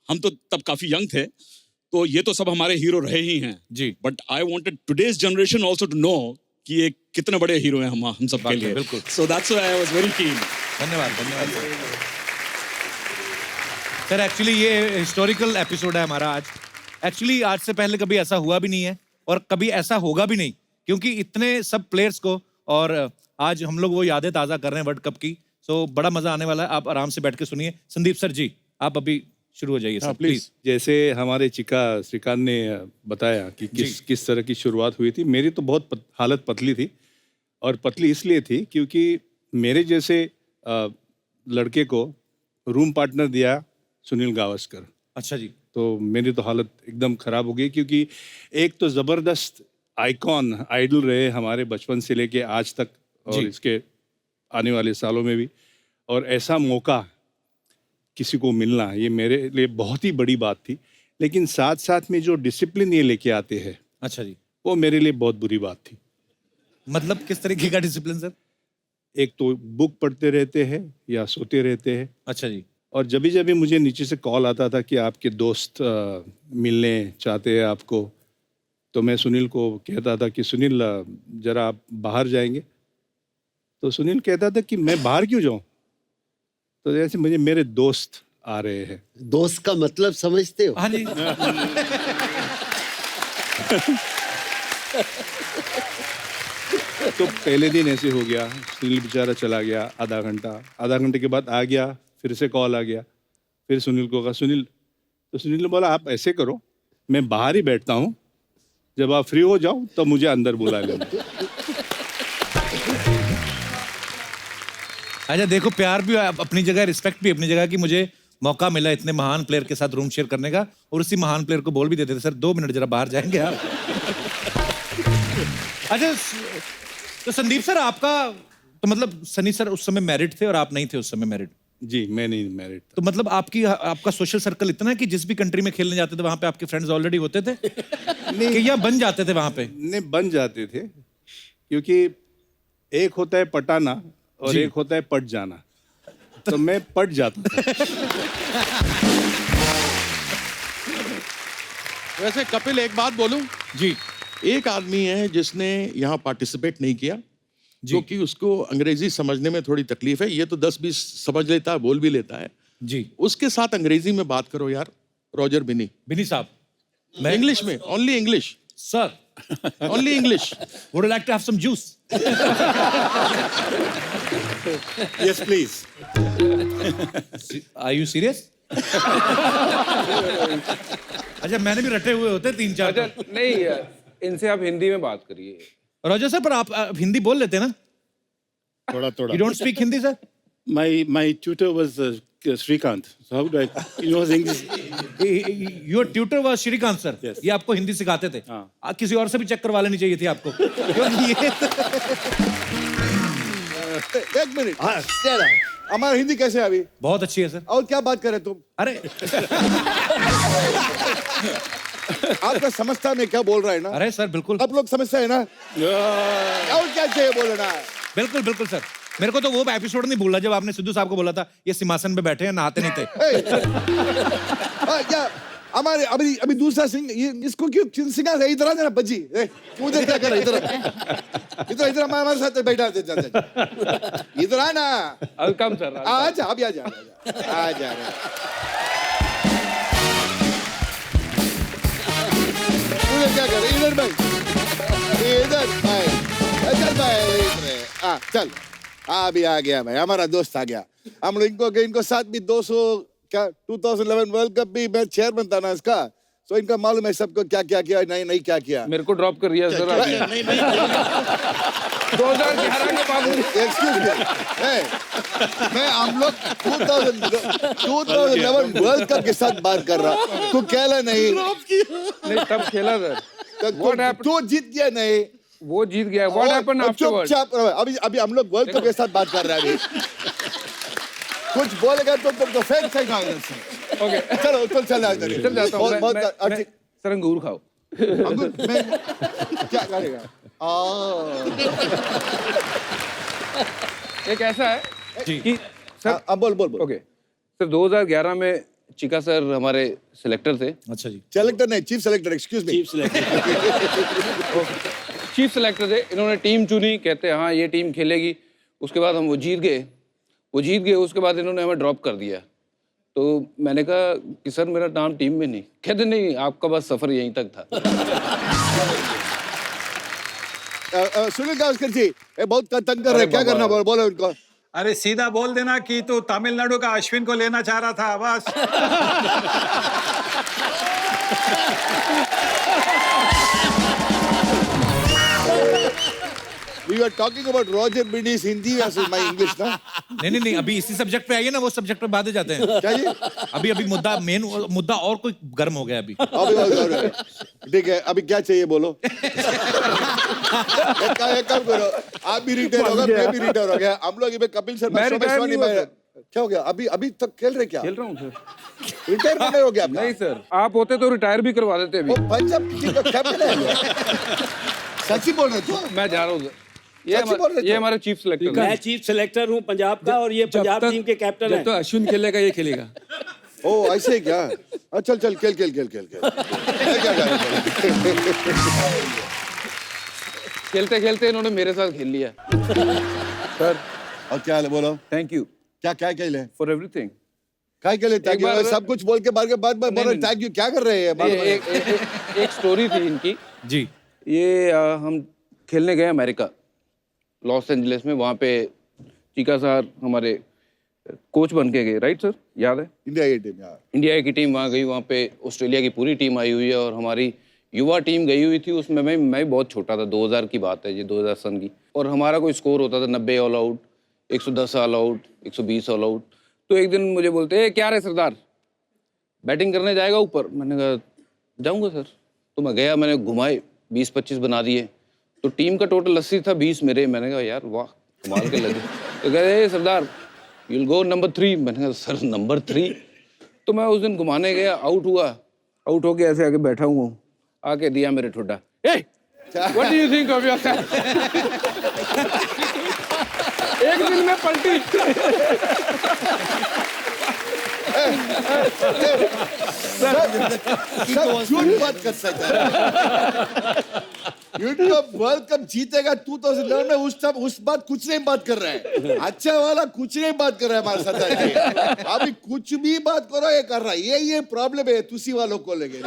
हम तो तब काफी यंग थे, तो ये तो सब हमारे हीरो रहे ही हैं जी। But I wanted today's generation also to know कि ये कितने बड़े हीरो हैं हम सब के लिए। बिल्कुल। So that's why I was very keen. धन्यवाद धन्यवाद सर। एक्चुअली ये हिस्टोरिकल एपिसोड है हमारा आज। एक्चुअली आज से पहले कभी ऐसा हुआ भी नहीं है और कभी ऐसा होगा भी नहीं, क्योंकि इतने सब प्लेयर्स को, और आज हम लोग वो यादें ताज़ा कर रहे हैं वर्ल्ड कप की। सो बड़ा मजा आने वाला है, आप आराम से बैठ के सुनिए। संदीप सर जी, आप अभी शुरू हो जाइए सर प्लीज। जैसे हमारे चिका श्रीकांत ने बताया कि किस तरह की शुरुआत हुई थी, मेरी तो बहुत हालत पतली थी, और पतली इसलिए थी क्योंकि मेरे जैसे लड़के को रूम पार्टनर दिया सुनील गावस्कर। अच्छा जी। तो मेरी तो हालत एकदम खराब हो गई, क्योंकि एक तो जबरदस्त आइकॉन आइडल रहे हमारे बचपन से लेके आज तक, और इसके आने वाले सालों में भी, और ऐसा मौका किसी को मिलना ये मेरे लिए बहुत ही बड़ी बात थी। लेकिन साथ साथ में जो डिसिप्लिन ये लेके आते हैं, अच्छा जी, वो मेरे लिए बहुत बुरी बात थी। मतलब किस तरीके का डिसिप्लिन सर? एक तो बुक पढ़ते रहते हैं या सोते रहते हैं। अच्छा जी। और जब भी मुझे नीचे से कॉल आता था कि आपके दोस्त मिलने चाहते हैं आपको, तो मैं सुनील को कहता था कि सुनील जरा आप बाहर जाएंगे। तो सुनील कहता था कि मैं बाहर क्यों जाऊं? तो जैसे मुझे मेरे दोस्त आ रहे हैं। दोस्त का मतलब समझते हो? हाँ जी। तो पहले दिन ऐसे हो गया, सुनील बेचारा चला गया आधा घंटे के बाद आ गया, फिर से कॉल आ गया, फिर सुनील को कहा सुनील, तो सुनील ने बोला आप ऐसे करो, मैं बाहर ही बैठता हूँ, जब आप फ्री हो जाओ तो मुझे अंदर बुला लेना। अच्छा देखो, प्यार भी अपनी जगह, रिस्पेक्ट भी अपनी जगह, कि मुझे मौका मिला इतने महान प्लेयर के साथ रूम शेयर करने का, और उसी महान प्लेयर को बोल भी देते थे सर 2 मिनट जरा बाहर जाएंगे आप। अच्छा तो संदीप सर, आपका तो मतलब सनी सर उस समय मैरिड थे और आप नहीं थे उस समय मैरिड? जी मैं नहीं मैरिड था। तो मतलब आपका सोशल सर्कल इतना है कि जिस भी कंट्री में खेलने जाते थे वहां पे आपके फ्रेंड्स ऑलरेडी होते थे? कि या बन जाते थे वहां पे? नहीं, बन जाते थे, क्योंकि एक होता है पटाना और एक होता है पट जाना, तो मैं पट जाता था। वैसे कपिल एक बात बोलूं जी, एक आदमी है जिसने यहाँ पार्टिसिपेट नहीं किया, क्योंकि उसको अंग्रेजी समझने में थोड़ी तकलीफ है। ये तो 10-20 समझ लेता है, बोल भी लेता है जी। उसके साथ अंग्रेजी में बात करो यार। रॉजर बिनी साहब, मैं इंग्लिश में, only English sir, only English. Would you like to have some juice? Yes please. Are you serious? अच्छा, मैंने भी रटे हुए होते 3-4। अच्छा नहीं, इनसे आप हिंदी में बात करिए। रोजर सर, पर आप हिंदी बोल लेते हैं ना? थोड़ा you don't speak Hindi sir? My tutor was Srikanth. So how do I? He knows English. Your tutor was Srikanth sir. Yes. ये आपको हिंदी सिखाते थे? हाँ। किसी और से भी चेक करवा लेनी चाहिए थी आपको। क्योंकि ये एक मिनट, हमारा हिंदी कैसे है अभी? बहुत अच्छी है सर। और क्या बात कर रहे तुम? अरे आपका समझता मैं क्या बोल रहा है ना? अरे सर बिल्कुल, आप लोग समझते हैं ना? और क्या चाहिए बोलना? बिल्कुल बिल्कुल सर। मेरे को तो वो एपिसोड नहीं भूला जब आपने सिद्धू साहब को बोला था ये सिंहासन पे बैठे हैं, नहाते नहीं थे। क्या हमारे अभी दूसरा सिंह, ये इसको क्यों सिंगा से इधर आ जाना बज्जी, क्यों उधर क्या कर रहा? इधर हमारे साथ बैठा इधर आना। Welcome sir. आजा अभी आजा आजा। तू क्या कर रहा? इधर भाई, इधर भाई, चल अभी आ गया भाई, हमारा दोस्त आ गया। हम लोग इनको साथ भी 200 क्या 2011 वर्ल्ड कप भी मैं चेयरमैन था ना इसका, तो इनका मालूम है सबको क्या क्या किया, नहीं क्या किया। मेरे को ड्रॉप कर दिया सर आपने। 2011 के बाद एक्सक्यूज मी, मैं हम लोग 2011 वर्ल्ड कप के साथ बात कर रहा, तू कहला नहीं तब खेला सर। तू जीत गया नहीं, वो जीत गया। What happened afterward? चुपचाप अभी हम लोग वर्ल्ड कप के साथ बात कर रहे हैं। कुछ बोलेगा तो तुमको फेंक फेंका इधर से। ओके चलो तुम चल जाओ इधर। चल जाता हूँ बहुत सर अंगूर खाओ। अंगूर मैं क्या करेगा? एक ऐसा है कि सर अब बोल। ओके सर 2011 में चिका सर हमारे सिलेक्टर थे। अच्छा जी। सेलेक्टर नहीं, chief selector, excuse me. Chief selector थे, इन्होंने टीम चुनी, कहते हैं हाँ ये टीम खेलेगी। उसके बाद हम वो जीत गए, उसके बाद इन्होंने हमें ड्रॉप कर दिया। तो मैंने कहा कि सर मेरा नाम टीम में नहीं। कहते नहीं, आपका बस सफ़र यहीं तक था। सुनील गावस्कर जी, ये बहुत तंग कर रहे, क्या करना? बोलो उनको। अरे सीधा बोल देना कि तू तमिलनाडु का अश्विन को लेना चाह रहा था, बस। We were talking about Roger Binny's Hindi versus my English, ना? नहीं, अभी इसी सब्जेक्ट पे आइए ना, वो सब्जेक्ट पे बाद में जाते हैं। क्या जी? अभी मेन मुद्दा और कोई गर्म हो गया अभी। ठीक है, अभी क्या चाहिए बोलो। एक काम करो, आप भी रिटायर होगा, मैं भी रिटायर हो गया। हम लोग कपिल शर्मा शो में क्या हो गया? अभी तक खेल रहे क्या? खेल रहा हूँ सर। रिटायर नहीं हो गया? नहीं सर, आप होते तो रिटायर भी करवा देते अभी। पंजाब टीम का कैप्टन है। सच्ची बोल रहे तू? मैं जा रहा हूँ। ये हमारे चीफ सेलेक्टर। मैं चीफ सेलेक्टर हूँ पंजाब का और ये पंजाब टीम के कैप्टन हैं। तो अश्विन खेलेगा, ये खेलेगा। ओ ऐसे क्या? चल खेल। खेलते खेलते इन्होंने मेरे साथ खेल लिया। सर और क्या हाल है बोलो? Thank you. क्या खेले? For everything. क्या खेले? सब कुछ बोल के बाद बोलो थैंक यू। क्या कर रहे हैं? एक स्टोरी थी इनकी जी। ये हम खेलने गए अमेरिका, लॉस एंजलिस में। वहाँ पे चिका सर हमारे कोच बन के गए, राइट सर? याद है? इंडिया की टीम वहाँ गई। वहाँ पे ऑस्ट्रेलिया की पूरी टीम आई हुई है और हमारी युवा टीम गई हुई थी। उसमें मैं बहुत छोटा था, 2000 की बात है, ये 2000 सन की। और हमारा कोई स्कोर होता था 90 all out, 110 all out, 120 all out. तो एक दिन मुझे बोलते क्या रे सरदार, बैटिंग करने जाएगा ऊपर? मैंने कहा जाऊँगा सर। तो मैं गया, मैंने घुमाए, 20-25 बना दिए। तो टीम का टोटल 80 था, 20 मेरे। मैंने कहा यार वाह, कमाल के लगे। तो कह रहे सरदार यू विल गो नंबर 3। मैंने कहा सर नंबर 3? तो मैं उस दिन घुमाने गया, आउट होके ऐसे आके बैठा हुआ हूँ, आके दिया मेरे ठुड्डा। What do you think of yourself? एक दिन में पलटी। झूठ बात कर सकता है। वर्ल्ड कप जीतेगा 2009 में, उस बात कुछ नहीं बात कर रहा है। अच्छा वाला कुछ नहीं बात कर रहा है हमारे साथ। अभी कुछ भी बात करो ये कर रहा है। ये प्रॉब्लम है तुसी वालों को लेके।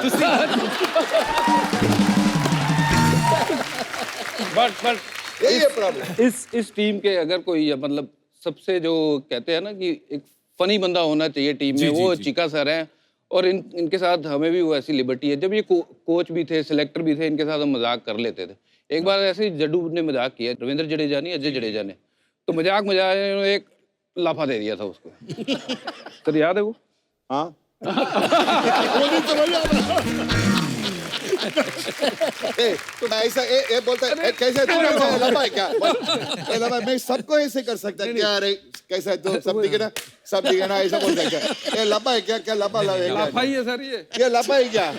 बट ये प्रॉब्लम। इस टीम के अगर कोई मतलब सबसे जो कहते हैं ना कि एक फनी बंदा होना चाहिए टीम में, वो चिका सर हैं। और इनके साथ हमें भी वो ऐसी लिबर्टी है। जब ये कोच भी थे, सिलेक्टर भी थे, इनके साथ हम मजाक कर लेते थे। एक बार ऐसे ही जड्डू ने मजाक किया, रविंद्र जडेजा नहीं, अजय जडेजा ने। तो मजाक एक लाफा दे दिया था उसको। सर याद है वो? हाँ। तो ऐसा ये बोलता है कैसे लंबा है क्या? मैं सबको ऐसे कर सकता है क्या? अरे कैसा है तो सब दिखे ना ऐसा बोलता है क्या? ये लंबा है क्या? लंबा ही है सर। ये लंबा है क्या?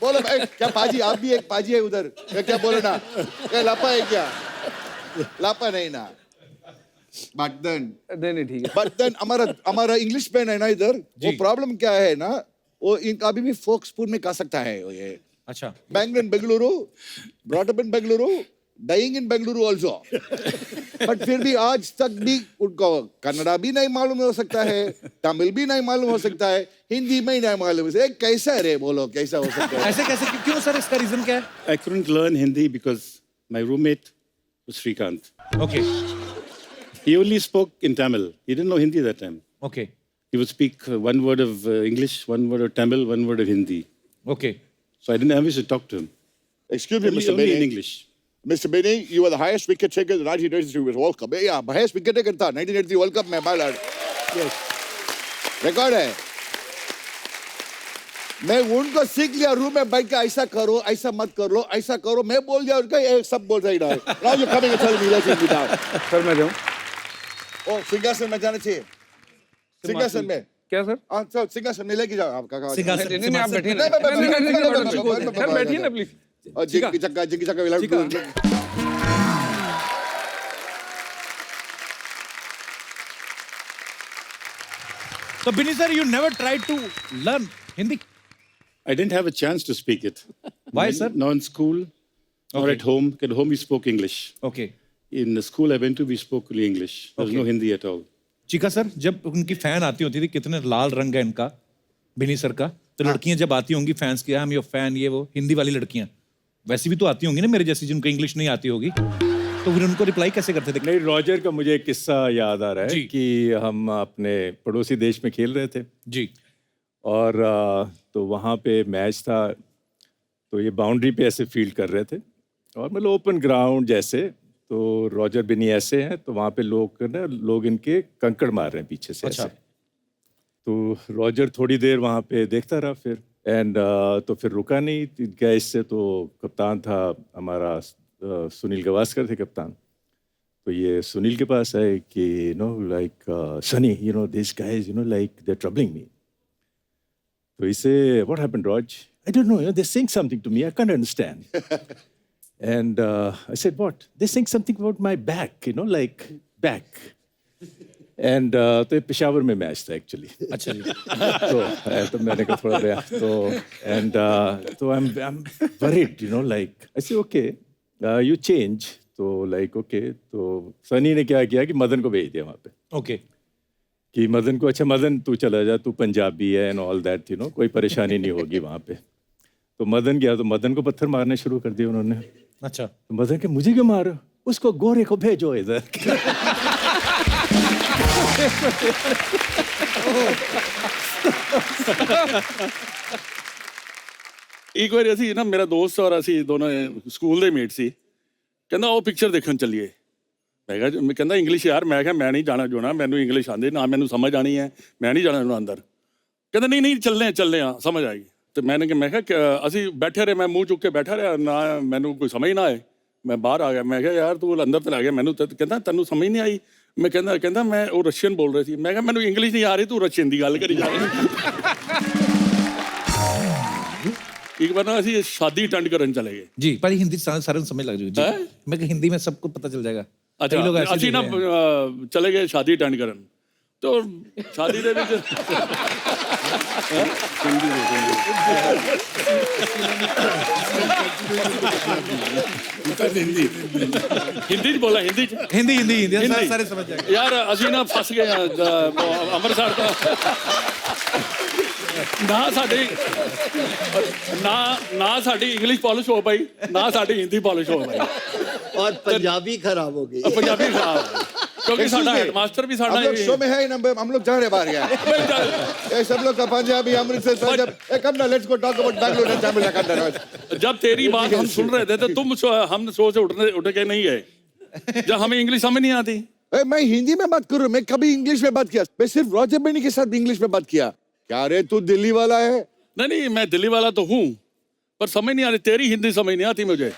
बोलो क्या पाजी? आप भी एक पाजी है उधर, क्या बोले ना? ये लंबा है क्या? लंबा नहीं ना। बट देन ठीक है। बट देन हमारा इंग्लिश पेन है ना इधर, वो प्रॉब्लम क्या है ना, वो इनका अभी भी फोक स्पून में खा सकता है ये। अच्छा। Bengaluru, brought up in Bengaluru, dying in Bengaluru also. But फिर भी आज तक भी उनको कन्नड़ा भी नहीं मालूम हो सकता है, तमिल भी नहीं मालूम हो सकता है, हिंदी में ही नहीं मालूम हो सकता है। कैसा है रे? बोलो कैसा हो सकता है? ऐसे कैसे? क्यों सर? इसका रीजन क्या है? I couldn't learn Hindi because my roommate was Srikanth. Okay. He only spoke in Tamil. He didn't know Hindi that time. Okay. He would speak one word of English, one word of Tamil, one word of Hindi. Okay. So I didn't have to talk to him. Excuse me, Mr. Only in Benny. English. Mr. Benny, you were the highest wicket taker in the 1983 World Cup. Yeah, highest wicket taker था 1983 World Cup में, bowler. Yes. Record है। मैं उनको सीख लिया, room में बैठ के ऐसा करो, ऐसा मत करो, ऐसा करो। मैं बोल दिया उनका, ये सब बोल रही है। Now you coming and telling me let's sit down. Sir मैं जाऊँ? ओ सिंहासन में जाना चाहिए। सिंहासन में। क्या सर? सर सिंहासन में लेके जाओ आपका। सिंहासन नहीं आप बैठिए ना, सर बैठिए ना प्लीज। जिंगी चक्का villa. So Bini sir, you never tried to learn Hindi? I didn't have a chance to speak it. Why, sir? Not in school or Okay. at home. At home we spoke English. Okay. In the school I went to, we spoke only English. There was Okay. no Hindi at all. चिका sir, जब उनकी fan आती होती थी, कितने लाल रंग है इनका, बिनी सर का, तो लड़कियां जब आती होंगी फैंस की, हम योर फैन, ये वो हिंदी वाली लड़कियां, वैसी भी तो आती होंगी ना मेरे जैसी जिनको इंग्लिश नहीं आती होगी, तो फिर उनको रिप्लाई कैसे करते थे? नहीं, रॉजर का मुझे एक किस्सा याद आ रहा जी। है कि हम अपने पड़ोसी देश में खेल रहे थे जी। और तो वहाँ पे मैच था, तो ये बाउंड्री पे ऐसे फील्ड कर रहे थे और मतलब ओपन ग्राउंड जैसे, तो रॉजर बिनी ऐसे हैं, तो वहाँ पे लोग इनके कंकड़ मार रहे हैं पीछे से अच्छा। ऐसे। तो रॉजर थोड़ी देर वहाँ पे देखता रहा फिर एंड तो फिर रुका नहीं गया इससे, तो कप्तान था हमारा सुनील गावस्कर थे कप्तान, तो ये सुनील के पास आए कि you know like Sunny you know this guys you know like they are troubling me, तो इसे व्हाट हैपेंड रॉज, I don't know they are saying something to me, I can't understand and I said what, they saying something about my back, you know, like back and तो ये पेशावर में match था actually. अच्छा जी। तो मैंने कहा थोड़ा गया तो एंड तो I'm worried, you know, like I said okay you change, तो like okay, तो सनी ने क्या किया कि मदन को भेज दिया वहाँ पे। ओके। कि मदन को, अच्छा मदन तू चला जा, तू पंजाबी है and all that, you know कोई परेशानी नहीं होगी वहाँ पे। तो मदन गया, तो मदन को पत्थर मारने शुरू कर दिए उन्होंने। अच्छा। तो मदन के मुझे क्यों मारो, उसको गोरे को भेजो इधर। एक बार ਅਸੀਂ ਨਾ ਮੇਰਾ ਦੋਸਤ ਔਰ ਅਸੀਂ ਦੋਨੋਂ ਸਕੂਲ ਦੇ ਮੇਟ ਸੀ, ਕਹਿੰਦਾ ਉਹ ਪਿਕਚਰ ਦੇਖਣ ਚੱਲੀਏ। ਮੈਂ ਕਹਿੰਦਾ ਇੰਗਲਿਸ਼ ਯਾਰ, ਮੈਂ ਕਿਹਾ ਮੈਂ ਨਹੀਂ ਜਾਣਾ ਜੋਣਾ, ਮੈਨੂੰ ਇੰਗਲਿਸ਼ ਆਉਂਦੀ ਨਾ, ਮੈਨੂੰ ਸਮਝ ਆਣੀ ਹੈ, ਮੈਂ ਨਹੀਂ ਜਾਣਾ ਅੰਦਰ। ਕਹਿੰਦਾ ਨਹੀਂ ਨਹੀਂ ਚੱਲਦੇ ਆ ਸਮਝ ਆਏਗੀ। ਤੇ ਮੈਂ ਕਿਹਾ ਅਸੀਂ ਬੈਠੇ ਰਹੇ, ਮੈਂ ਮੂੰਹ ਚੁੱਕ ਕੇ ਬੈਠਾ ਰਿਹਾ, ਨਾ ਮੈਨੂੰ ਕੋਈ ਸਮਝ ਨਾ ਆਏ, ਮੈਂ ਬਾਹਰ ਆ ਗਿਆ। ਮੈਂ ਕਿਹਾ ਯਾਰ ਤੂੰ ਅੰਦਰ ਤੇ ਆ ਗਿਆ, ਮੈਨੂੰ ਕਹਿੰਦਾ ਤੈਨੂੰ ਸਮਝ ਨਹੀਂ ਆਈ। ਮੈਂ ਕਹਿੰਦਾ ਮੈਂ ਉਹ ਰਸ਼ੀਅਨ ਬੋਲ ਰਹੀ ਸੀ। ਮੈਂ ਕਿਹਾ ਮੈਨੂੰ ਇੰਗਲਿਸ਼ ਨਹੀਂ ਆ ਰਹੀ, ਤੂੰ ਰਸ਼ੀਅਨ ਦੀ ਗੱਲ ਕਰੀ ਜਾ ਰਹੀ। एक बार ना ਅਸੀਂ शादी अटेंड करने चले गए जी। पर हिंदी सारे समझ लग जाएगी जी। मैं कहा हिंदी में सबको पता चल जाएगा। अच्छा, ਅਸੀਂ ना चले गए शादी अटेंड करन, तो शादी ਦੇ ਵਿੱਚ हिंदी ਚ बोला, हिंदी सारे समझ जाएंगे यार। ਅਸੀਂ ਨਾ ਫਸ ਗਏ ਅੰਮ੍ਰਿਤਸਰ ਤੋਂ। ना साड़ी इंग्लिश पॉलिश हो पाई, ना साड़ी हिंदी पॉलिश हो पाई, और पंजाबी खराब हो गई। पंजाबी खराब, क्योंकि साडा हेडमास्टर भी साडा हम लोग शो में है ना, हम लोग जा रहे बाहर गया ये सब लोग का पंजाबी अमृतसर जब कब ना let's go talk about Bangalore and Tamil Nadu. जब तेरी बात हम सुन रहे थे तो तुम हम शो से उठ के नहीं गए जब हमें इंग्लिश समझ नहीं आती। मैं हिंदी में बात कर रहा हूँ, मैं कभी इंग्लिश में बात किया, मैं सिर्फ रॉजर बेनी के साथ इंग्लिश में बात किया। क्या रे तू दिल्ली वाला है? नहीं मैं दिल्ली वाला तो हूँ, पर समझ नहीं आ रही, तेरी हिंदी समझ नहीं आती मुझे।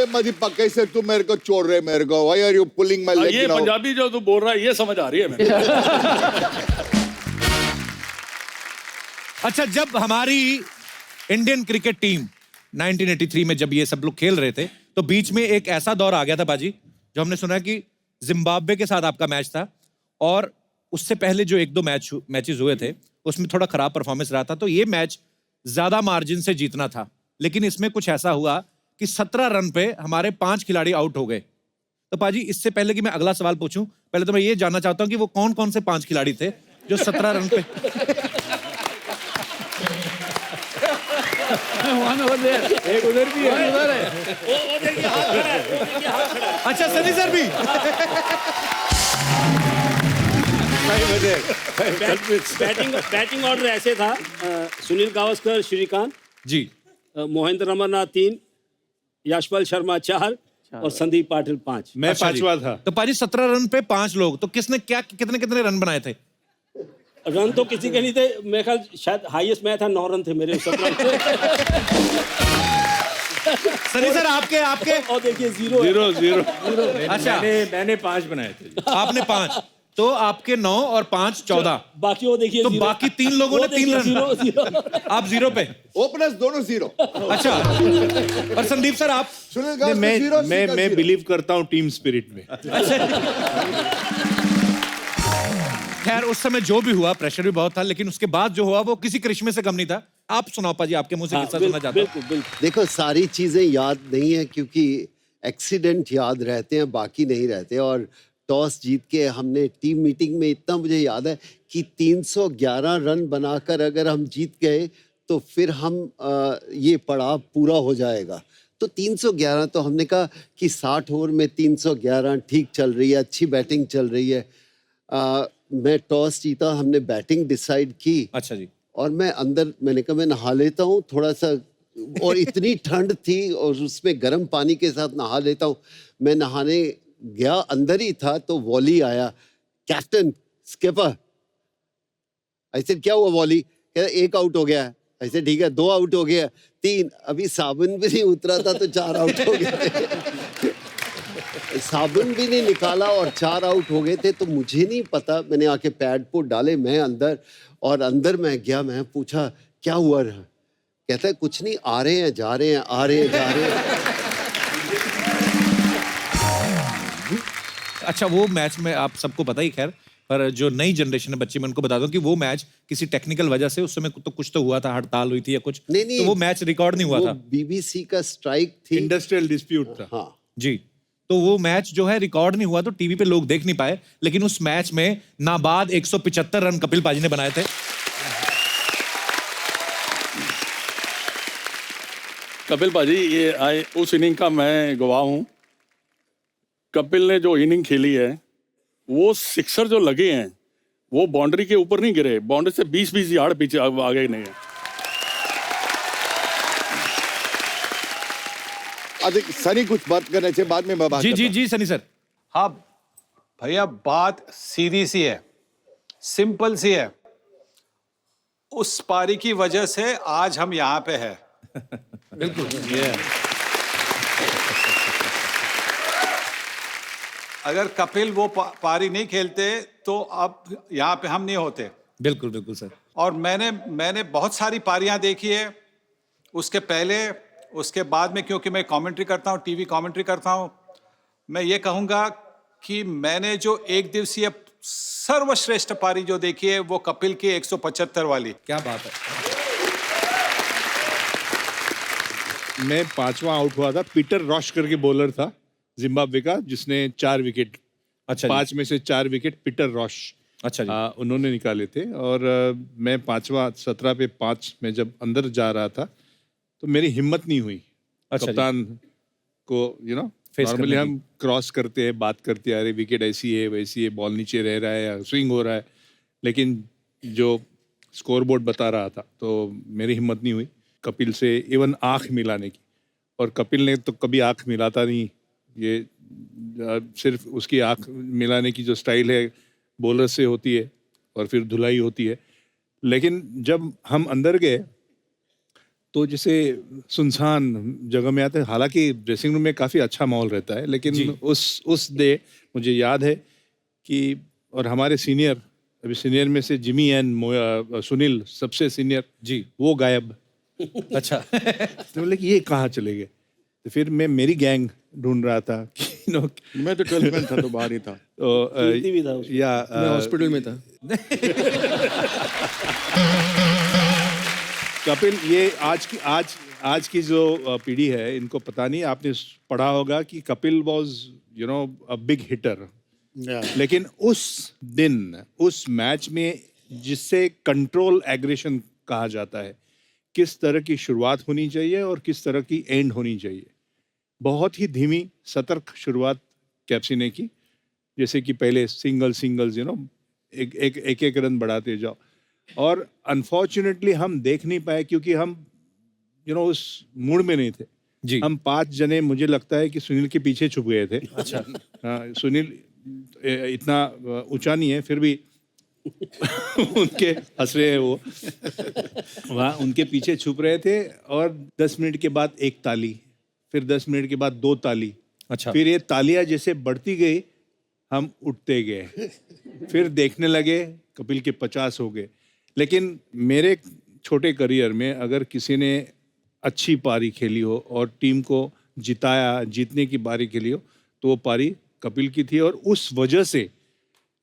मदीपा कैसे तू मेरे को छोड़ रहे, मेरे को why are you pulling my leg? ये पंजाबी जो तू बोल रहा है ये समझ आ रही है मेरे। अच्छा, जब हमारी इंडियन क्रिकेट टीम 1983 में जब ये सब लोग खेल रहे थे, तो बीच में एक ऐसा दौर आ गया था बाजी, जो हमने सुना कि जिम्बाब्वे के साथ आपका मैच था और उससे पहले जो एक दो मैचेस हुए थे उसमें थोड़ा खराब परफॉर्मेंस रहा था, तो ये मैच ज्यादा मार्जिन से जीतना था, लेकिन इसमें कुछ ऐसा हुआ कि 17 रन पे हमारे 5 खिलाड़ी आउट हो गए। तो पाजी, इससे पहले कि मैं अगला सवाल पूछूं, पहले तो मैं ये जानना चाहता हूं कि वो कौन कौन से 5 खिलाड़ी थे जो 17 रन पे एक उधर भी है, उधर है। अच्छा, सनी सर भी। बैटिंग ऑर्डर ऐसे था, सुनील गावस्कर श्रीकांत जी, मोहिंद्र अमरनाथ 3, यशपाल शर्मा 4 और संदीप पाटिल 5। मैं पांचवा था। तो पाजी 17 रन पे 5 लोग, तो किसने क्या कितने रन बनाए थे? रन तो किसी के नहीं थे, मेरे ख्याल शायद हाईएस्ट मैं था, 9 रन थे मेरे। सनी सर आपके और देखिए जीरो जीरो जीरो अच्छा मैंने 5 बनाए थे। आपने 5, तो आपके 9 और 5 14, बाकी वो देखिए तो zero। बाकी 3 लोगों ने 3 रन, जीरो जीरो आप 0 पे। ओपनर्स दोनों 0। अच्छा, और संदीप सर आप? सुनील गावस्कर 0, मैं बिलीव करता हूँ टीम स्पिरिट में। खैर उस समय जो भी हुआ, प्रेशर भी बहुत था, लेकिन उसके बाद जो हुआ वो किसी करिश्मे से कम नहीं था। आप सुनाओ पाजी, आपके मुंह से किस्सा सुनना चाहता हूँ। बिल्कुल बिल्कुल। देखो सारी चीजें याद नहीं है क्योंकि एक्सीडेंट याद रहते हैं, बाकी नहीं रहते। और टॉस जीत के हमने टीम मीटिंग में, इतना मुझे याद है कि 311 रन बनाकर अगर हम जीत गए तो फिर हम ये पड़ाव पूरा हो जाएगा। तो 311, तो हमने कहा कि 60 ओवर में 311 ठीक चल रही है, अच्छी बैटिंग चल रही है। मैं टॉस जीता, हमने बैटिंग डिसाइड की। अच्छा जी। और मैं अंदर, मैंने कहा मैं नहा लेता हूँ थोड़ा सा, और इतनी ठंड थी और उसमें गर्म पानी के साथ नहा लेता हूँ। मैं नहाने गया, अंदर ही था तो वॉली आया, कैप्टन स्किपर। ऐसे क्या हुआ वॉली? कहता 1 आउट हो गया। ऐसे ठीक है, 2 आउट हो गया, 3, अभी साबुन भी नहीं उतरा था तो 4 आउट हो गए थे। साबुन भी नहीं निकाला और 4 आउट हो गए थे। तो मुझे नहीं पता, मैंने आके पैड को डाले, मैं अंदर, और अंदर मैं गया, मैं पूछा क्या हुआ रहा? कहता है कुछ नहीं, आ रहे हैं जा रहे हैं, आ रहे हैं जा रहे हैं। अच्छा, वो मैच में आप सबको पता ही, खैर, पर जो नई जनरेशन है बच्चे, मैं उनको बता दूं कि वो मैच किसी टेक्निकल वजह से, उस समय तो कुछ तो हुआ था, हड़ताल हुई थी या कुछ, नहीं, तो वो मैच रिकॉर्ड नहीं हुआ था। बीबीसी का स्ट्राइक थी, इंडस्ट्रियल डिस्प्यूट था। हाँ जी, तो वो मैच जो है रिकॉर्ड नहीं हुआ, तो टीवी पे लोग देख नहीं पाए। लेकिन उस मैच में नाबाद 175 रन कपिल पाजी ने बनाए थे। कपिल पाजी, ये उस इनिंग का मैं गवाह हूँ। कपिल ने जो इनिंग खेली है, वो सिक्सर जो लगे हैं वो बाउंड्री के ऊपर नहीं गिरे, बाउंड्री से 20-20 यार्ड पीछे आगे नहीं है। सनी कुछ बात करने से बाद में मैं बात जी करता जी हूं। जी सनी सर। हाँ भैया, बात सीधी सी है, सिंपल सी है। उस पारी की वजह से आज हम यहां पे हैं। बिल्कुल। अगर कपिल वो पारी नहीं खेलते तो अब यहाँ पे हम नहीं होते। बिल्कुल बिल्कुल सर। और मैंने बहुत सारी पारियां देखी है, उसके पहले, उसके बाद में, क्योंकि मैं कमेंट्री करता हूँ, टीवी कमेंट्री करता हूँ। मैं ये कहूँगा कि मैंने जो एक दिवसीय सर्वश्रेष्ठ पारी जो देखी है वो कपिल की 175 वाली। क्या बात है। मैं 5वां आउट हुआ था। पीटर रॉश करके बॉलर था जिम्बाब्वे का, जिसने 4 विकेट, अच्छा 5 में से 4 विकेट पीटर रॉश, अच्छा जी, उन्होंने निकाले थे। और मैं 5वां 17 पे 5 में जब अंदर जा रहा था तो मेरी हिम्मत नहीं हुई कप्तान को, नॉर्मली हम क्रॉस करते हैं, बात करते हैं, अरे विकेट ऐसी है वैसी है, बॉल नीचे रह रहा है या स्विंग हो रहा है, लेकिन जो स्कोर बोर्ड बता रहा था तो मेरी हिम्मत नहीं हुई कपिल से इवन आंख मिलाने की। और कपिल ने तो कभी आंख मिलाता नहीं, ये सिर्फ उसकी आंख मिलाने की जो स्टाइल है बॉलर से होती है और फिर धुलाई होती है। लेकिन जब हम अंदर गए तो जैसे सुनसान जगह में आते हैं, हालांकि ड्रेसिंग रूम में काफ़ी अच्छा माहौल रहता है, लेकिन उस डे मुझे याद है कि, और हमारे सीनियर, अभी सीनियर में से जिमी एंड सुनील सबसे सीनियर जी, वो गायब। अच्छा। तो बोले कि ये कहाँ चले गए? तो फिर मैं मेरी गैंग ढूंढ रहा था कि मैं तो 12th में था तो बाहर ही था, तो या मैं हॉस्पिटल में था। कपिल, ये आज की जो पीढ़ी है इनको पता नहीं, आपने पढ़ा होगा कि Kapil was a big hitter, लेकिन उस दिन उस मैच में जिससे कंट्रोल एग्रेशन कहा जाता है, किस तरह की शुरुआत होनी चाहिए और किस तरह की एंड होनी चाहिए, बहुत ही धीमी सतर्क शुरुआत कैप्सी ने की। जैसे कि पहले सिंगल्स एक रन बढ़ाते जाओ, और अनफॉर्चुनेटली हम देख नहीं पाए क्योंकि हम उस मूड में नहीं थे जी। हम 5 जने, मुझे लगता है कि सुनील के पीछे छुप गए थे। अच्छा। हाँ, सुनील इतना ऊंचा नहीं है, फिर भी उनके हंस रहे हैं वो वहाँ उनके पीछे छुप रहे थे। और 10 मिनट के बाद एक ताली फिर 10 मिनट के बाद 2 ताली, अच्छा। फिर ये तालियां जैसे बढ़ती गई, हम उठते गए, फिर देखने लगे कपिल के 50 हो गए। लेकिन मेरे छोटे करियर में अगर किसी ने अच्छी पारी खेली हो और टीम को जिताया, जीतने की पारी खेली हो, तो वो पारी कपिल की थी। और उस वजह से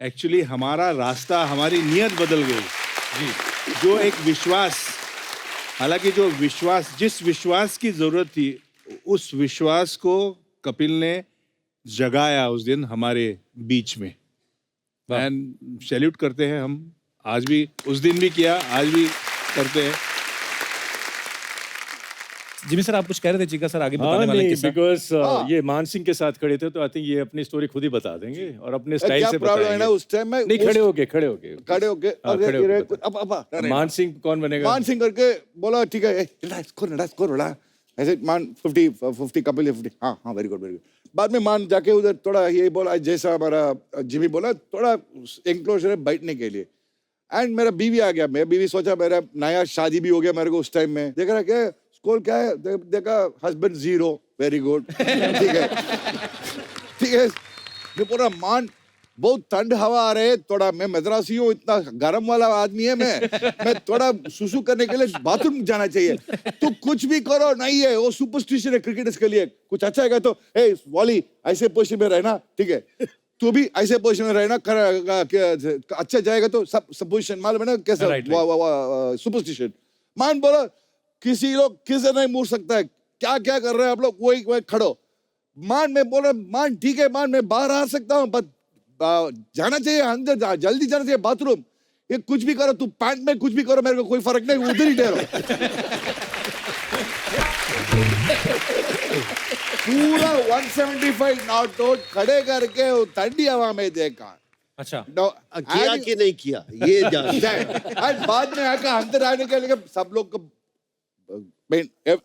एक्चुअली हमारा रास्ता, हमारी नीयत बदल गई जी। जो एक विश्वास, हालांकि जो विश्वास, जिस विश्वास की जरूरत थी, उस विश्वास को कपिल ने जगाया उस दिन हमारे बीच में। एंड सैल्यूट करते हैं हम, आज भी, उस दिन भी किया, आज भी करते हैं। जिमी सर, आप कुछ कह रहे थे, चिका सर आगे बताने वाले किस्सा। बिकॉज ये मान सिंह के साथ खड़े थे, तो आई थिंक ये अपनी स्टोरी खुद ही बता देंगे और अपने स्टाइल से बताएंगे। ना उस टाइम में नहीं, खड़े होके अब मान सिंह कौन बनेगा? मान सिंह करके बोला ठीक है, स्कोर ऐसे मान 50 कपिल 50, हाँ हाँ वेरी गुड। बाद में मान जाके उधर थोड़ा ये बोला, जैसा हमारा जिमी बोला, थोड़ा एंक्लोजर है बैठने के लिए। एंड मेरा बीवी आ गया, मेरा बीवी सोचा, मेरा नया शादी भी हो गया मेरे को उस टाइम में। देख रहा क्या स्कोर क्या है, देखा हस्बैंड 0, वेरी गुड, ठीक है ठीक है। मैं पूरा मान, बहुत ठंड हवा आ रहे, थोड़ा मैं मद्रासी हूँ, इतना गर्म वाला आदमी है मैं थोड़ा सुसु करने के लिए बाथरूम जाना चाहिए। तो कुछ भी करो नहीं है, वो सुपरस्टिशन है क्रिकेटर्स के लिए। कुछ अच्छा है तो ए वॉली ऐसे पोजीशन में रहना, ठीक है, तू भी ऐसे पोजीशन में रहना, अच्छा जाएगा तो सब पोजीशन मालूम है ना कैसा सुपरस्टिशन। मान बोला किसी लोग किसे नहीं मुड़ सकता है, क्या क्या कर रहे हैं आप लोग, वही खड़ो। मान मैं बोला, मान ठीक है, मान मैं बाहर आ सकता हूँ, बट जाना चाहिए अंदर, जल्दी जाना चाहिए बाथरूम। ये कुछ भी करो, तू पैंट में कुछ भी करो, मेरे को कोई फर्क नहीं, उधर ही ठहरो। पूरा 175 नॉट आउट खड़े करके ठंडी हवा में देखा। अच्छा, किया कि नहीं किया ये जानते हैं। बाद में आकर अंदर आने के लिए सब लोग को,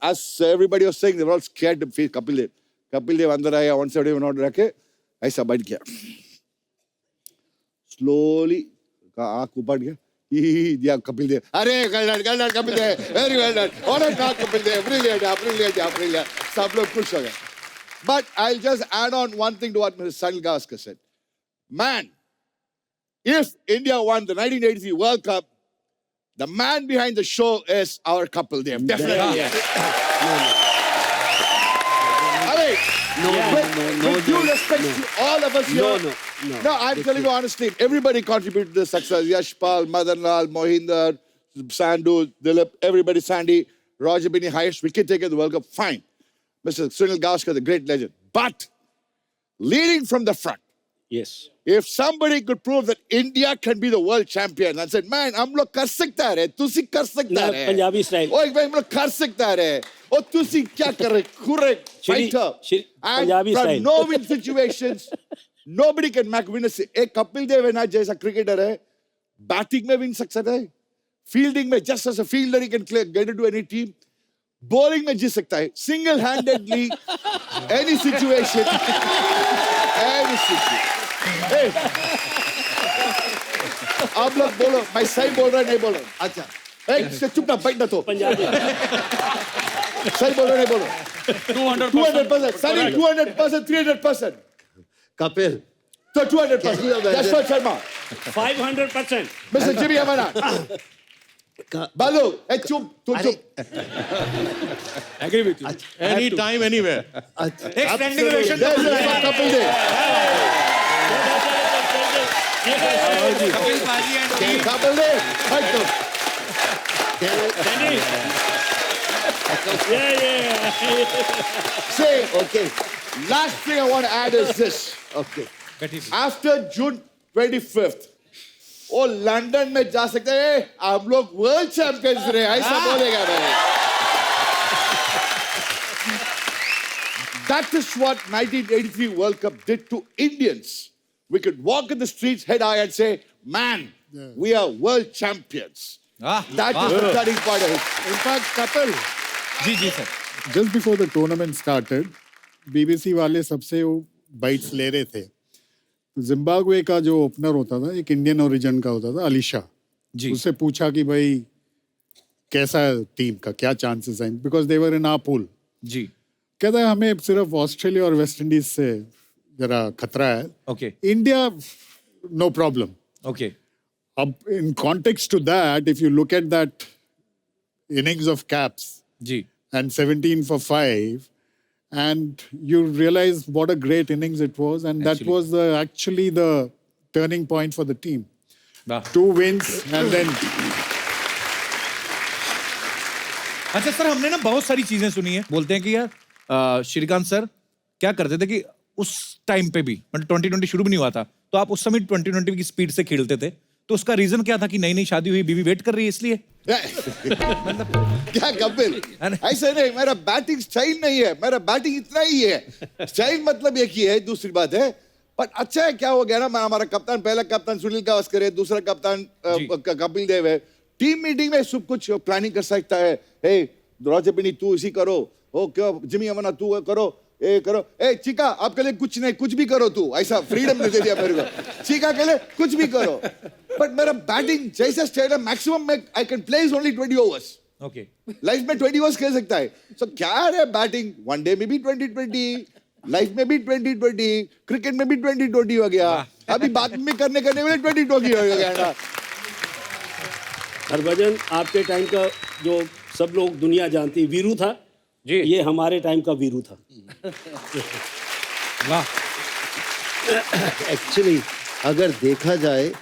as everybody was saying, they were all scared to face Kapil Dev. Kapil Dev अंदर आया, 175 नॉट रखे, ऐसा बैठ गया, स्लोली आंख ऊपर गया, दिया कपिल देव, अरे गलत Kapil Dev, very well done, और कपिल देव, ब्रिलियंट, सब लोग खुश हो गए। But I'll just add on one thing to what Mr. Sunil Gavaskar said. Man, if India won the 1983 World Cup, the man behind the show is our Kapil Dev. Definitely. With due respect to all of us here. No, I'm telling you honestly, everybody contributed to the success. Yashpal, Madan Lal, Mohinder, Sandhu, Dilip, everybody, Sandy, Roger Binny, highest wicket taker in the World Cup. Fine. Mr. Sunil Gavaskar, the great legend. But leading from the front, yes, if somebody could prove that India can be the world champion, and said, man, हम लोग कर सकता है, तुसी कर सकता है, Punjabi style, ओए भाई हम लोग कर सकता है, और तुसी क्या कर रहे, correct, fighter, and from no-win situations, nobody can win a. एक कपिल देव है ना जैसा क्रिकेटर है, बैटिंग में win सकता है, फील्डिंग में just as a fielder he can get into any team. Bowling में जीत सकता है, सिंगल हैंडेडली, एनी सिचुएशन, आप लोग बोलो, मैं सही बोल रहा नहीं बोल रहा? अच्छा, चुप ना, बैठ ना तो, सही बोल रहा नहीं बोल रहा? 200%, सही 200%, 300%, कपिल तो 200%, यशवंत शर्मा 500%, मिस्टर जिमी अमरनाथ, बालू, चुप, तू चुप। Agree with you. Anytime, anywhere. एक standing ovation तो कपिल देव। कपिल देव, बैठ तो। Say, okay. Last thing I want to add is this. Okay. After June 25th, वो लंदन में जा सकते हैं, हम लोग वर्ल्ड चैंपियंस रहे, ऐसा बोलेगा मैं। That is what 1983 World Cup did to Indians. We could walk in the streets head high and say, man, we are world champions. That is the turning point of it. In fact, Kapil, ji sir, just before the tournament started, BBC वाले सबसे वो bytes ले रहे थे। Zimbabwe का जो opener होता था, एक इंडियन ओरिजिन का होता था, अलीशा, उससे पूछा कि भाई कैसा है टीम का, क्या चांसेस हैं, because they were in our pool. जी, कहता है हमें सिर्फ ऑस्ट्रेलिया और वेस्ट इंडीज से जरा खतरा है. Okay India no problem. Okay अब in context to that, if you look at that innings of Caps ji and 17 for 5, and you realize what a great innings it was, and that was actually the turning point for the team. वाह. 2 wins and then अच्छा sir, हमने ना बहुत सारी चीजें सुनी है. बोलते हैं कि यार श्रीकांत सर क्या करते थे कि उस टाइम पे भी मतलब 2020 शुरू भी नहीं हुआ था, तो आप उस समय 2020 की स्पीड से खेलते थे. तो उसका रीजन क्या था कि नई नई शादी हुई, बीवी वेट कर रही है इसलिए? क्या कपिल, ऐसा नहीं, मेरा बैटिंग स्टाइल नहीं है, मेरा बैटिंग इतना ही है. स्टाइल मतलब एक ही है, दूसरी बात है. पर अच्छा है क्या हो गया ना, हमारा कप्तान, पहला कप्तान सुनील गावस्कर है, दूसरा कप्तान कपिल देव है. टीम मीटिंग में सब कुछ प्लानिंग कर सकता है. हे रोजर बिन्नी तू इसी करो, ओ क्यों जिमी अमना तू करो, ए करो, ए चिका आपके लिए कुछ नहीं, कुछ भी करो तू, ऐसा फ्रीडम दे दिया मेरे को. चिका के लिए कुछ भी करो. बट मेरा बैटिंग जैसा स्टाइल है, मैक्सिमम में I can play only 20 overs. Okay life में 20 ओवर्स खेल सकता है. सो क्या है बैटिंग, वनडे में भी 2020, लाइफ में भी 2020, क्रिकेट में भी 2020 हो गया, अभी बात में करने में 2020 हो गया ना. हरभजन, आपके टाइम का जो सब लोग दुनिया जानती वीरू था जी, ये हमारे टाइम का वीरू था. वाह. एक्चुअली अगर देखा जाए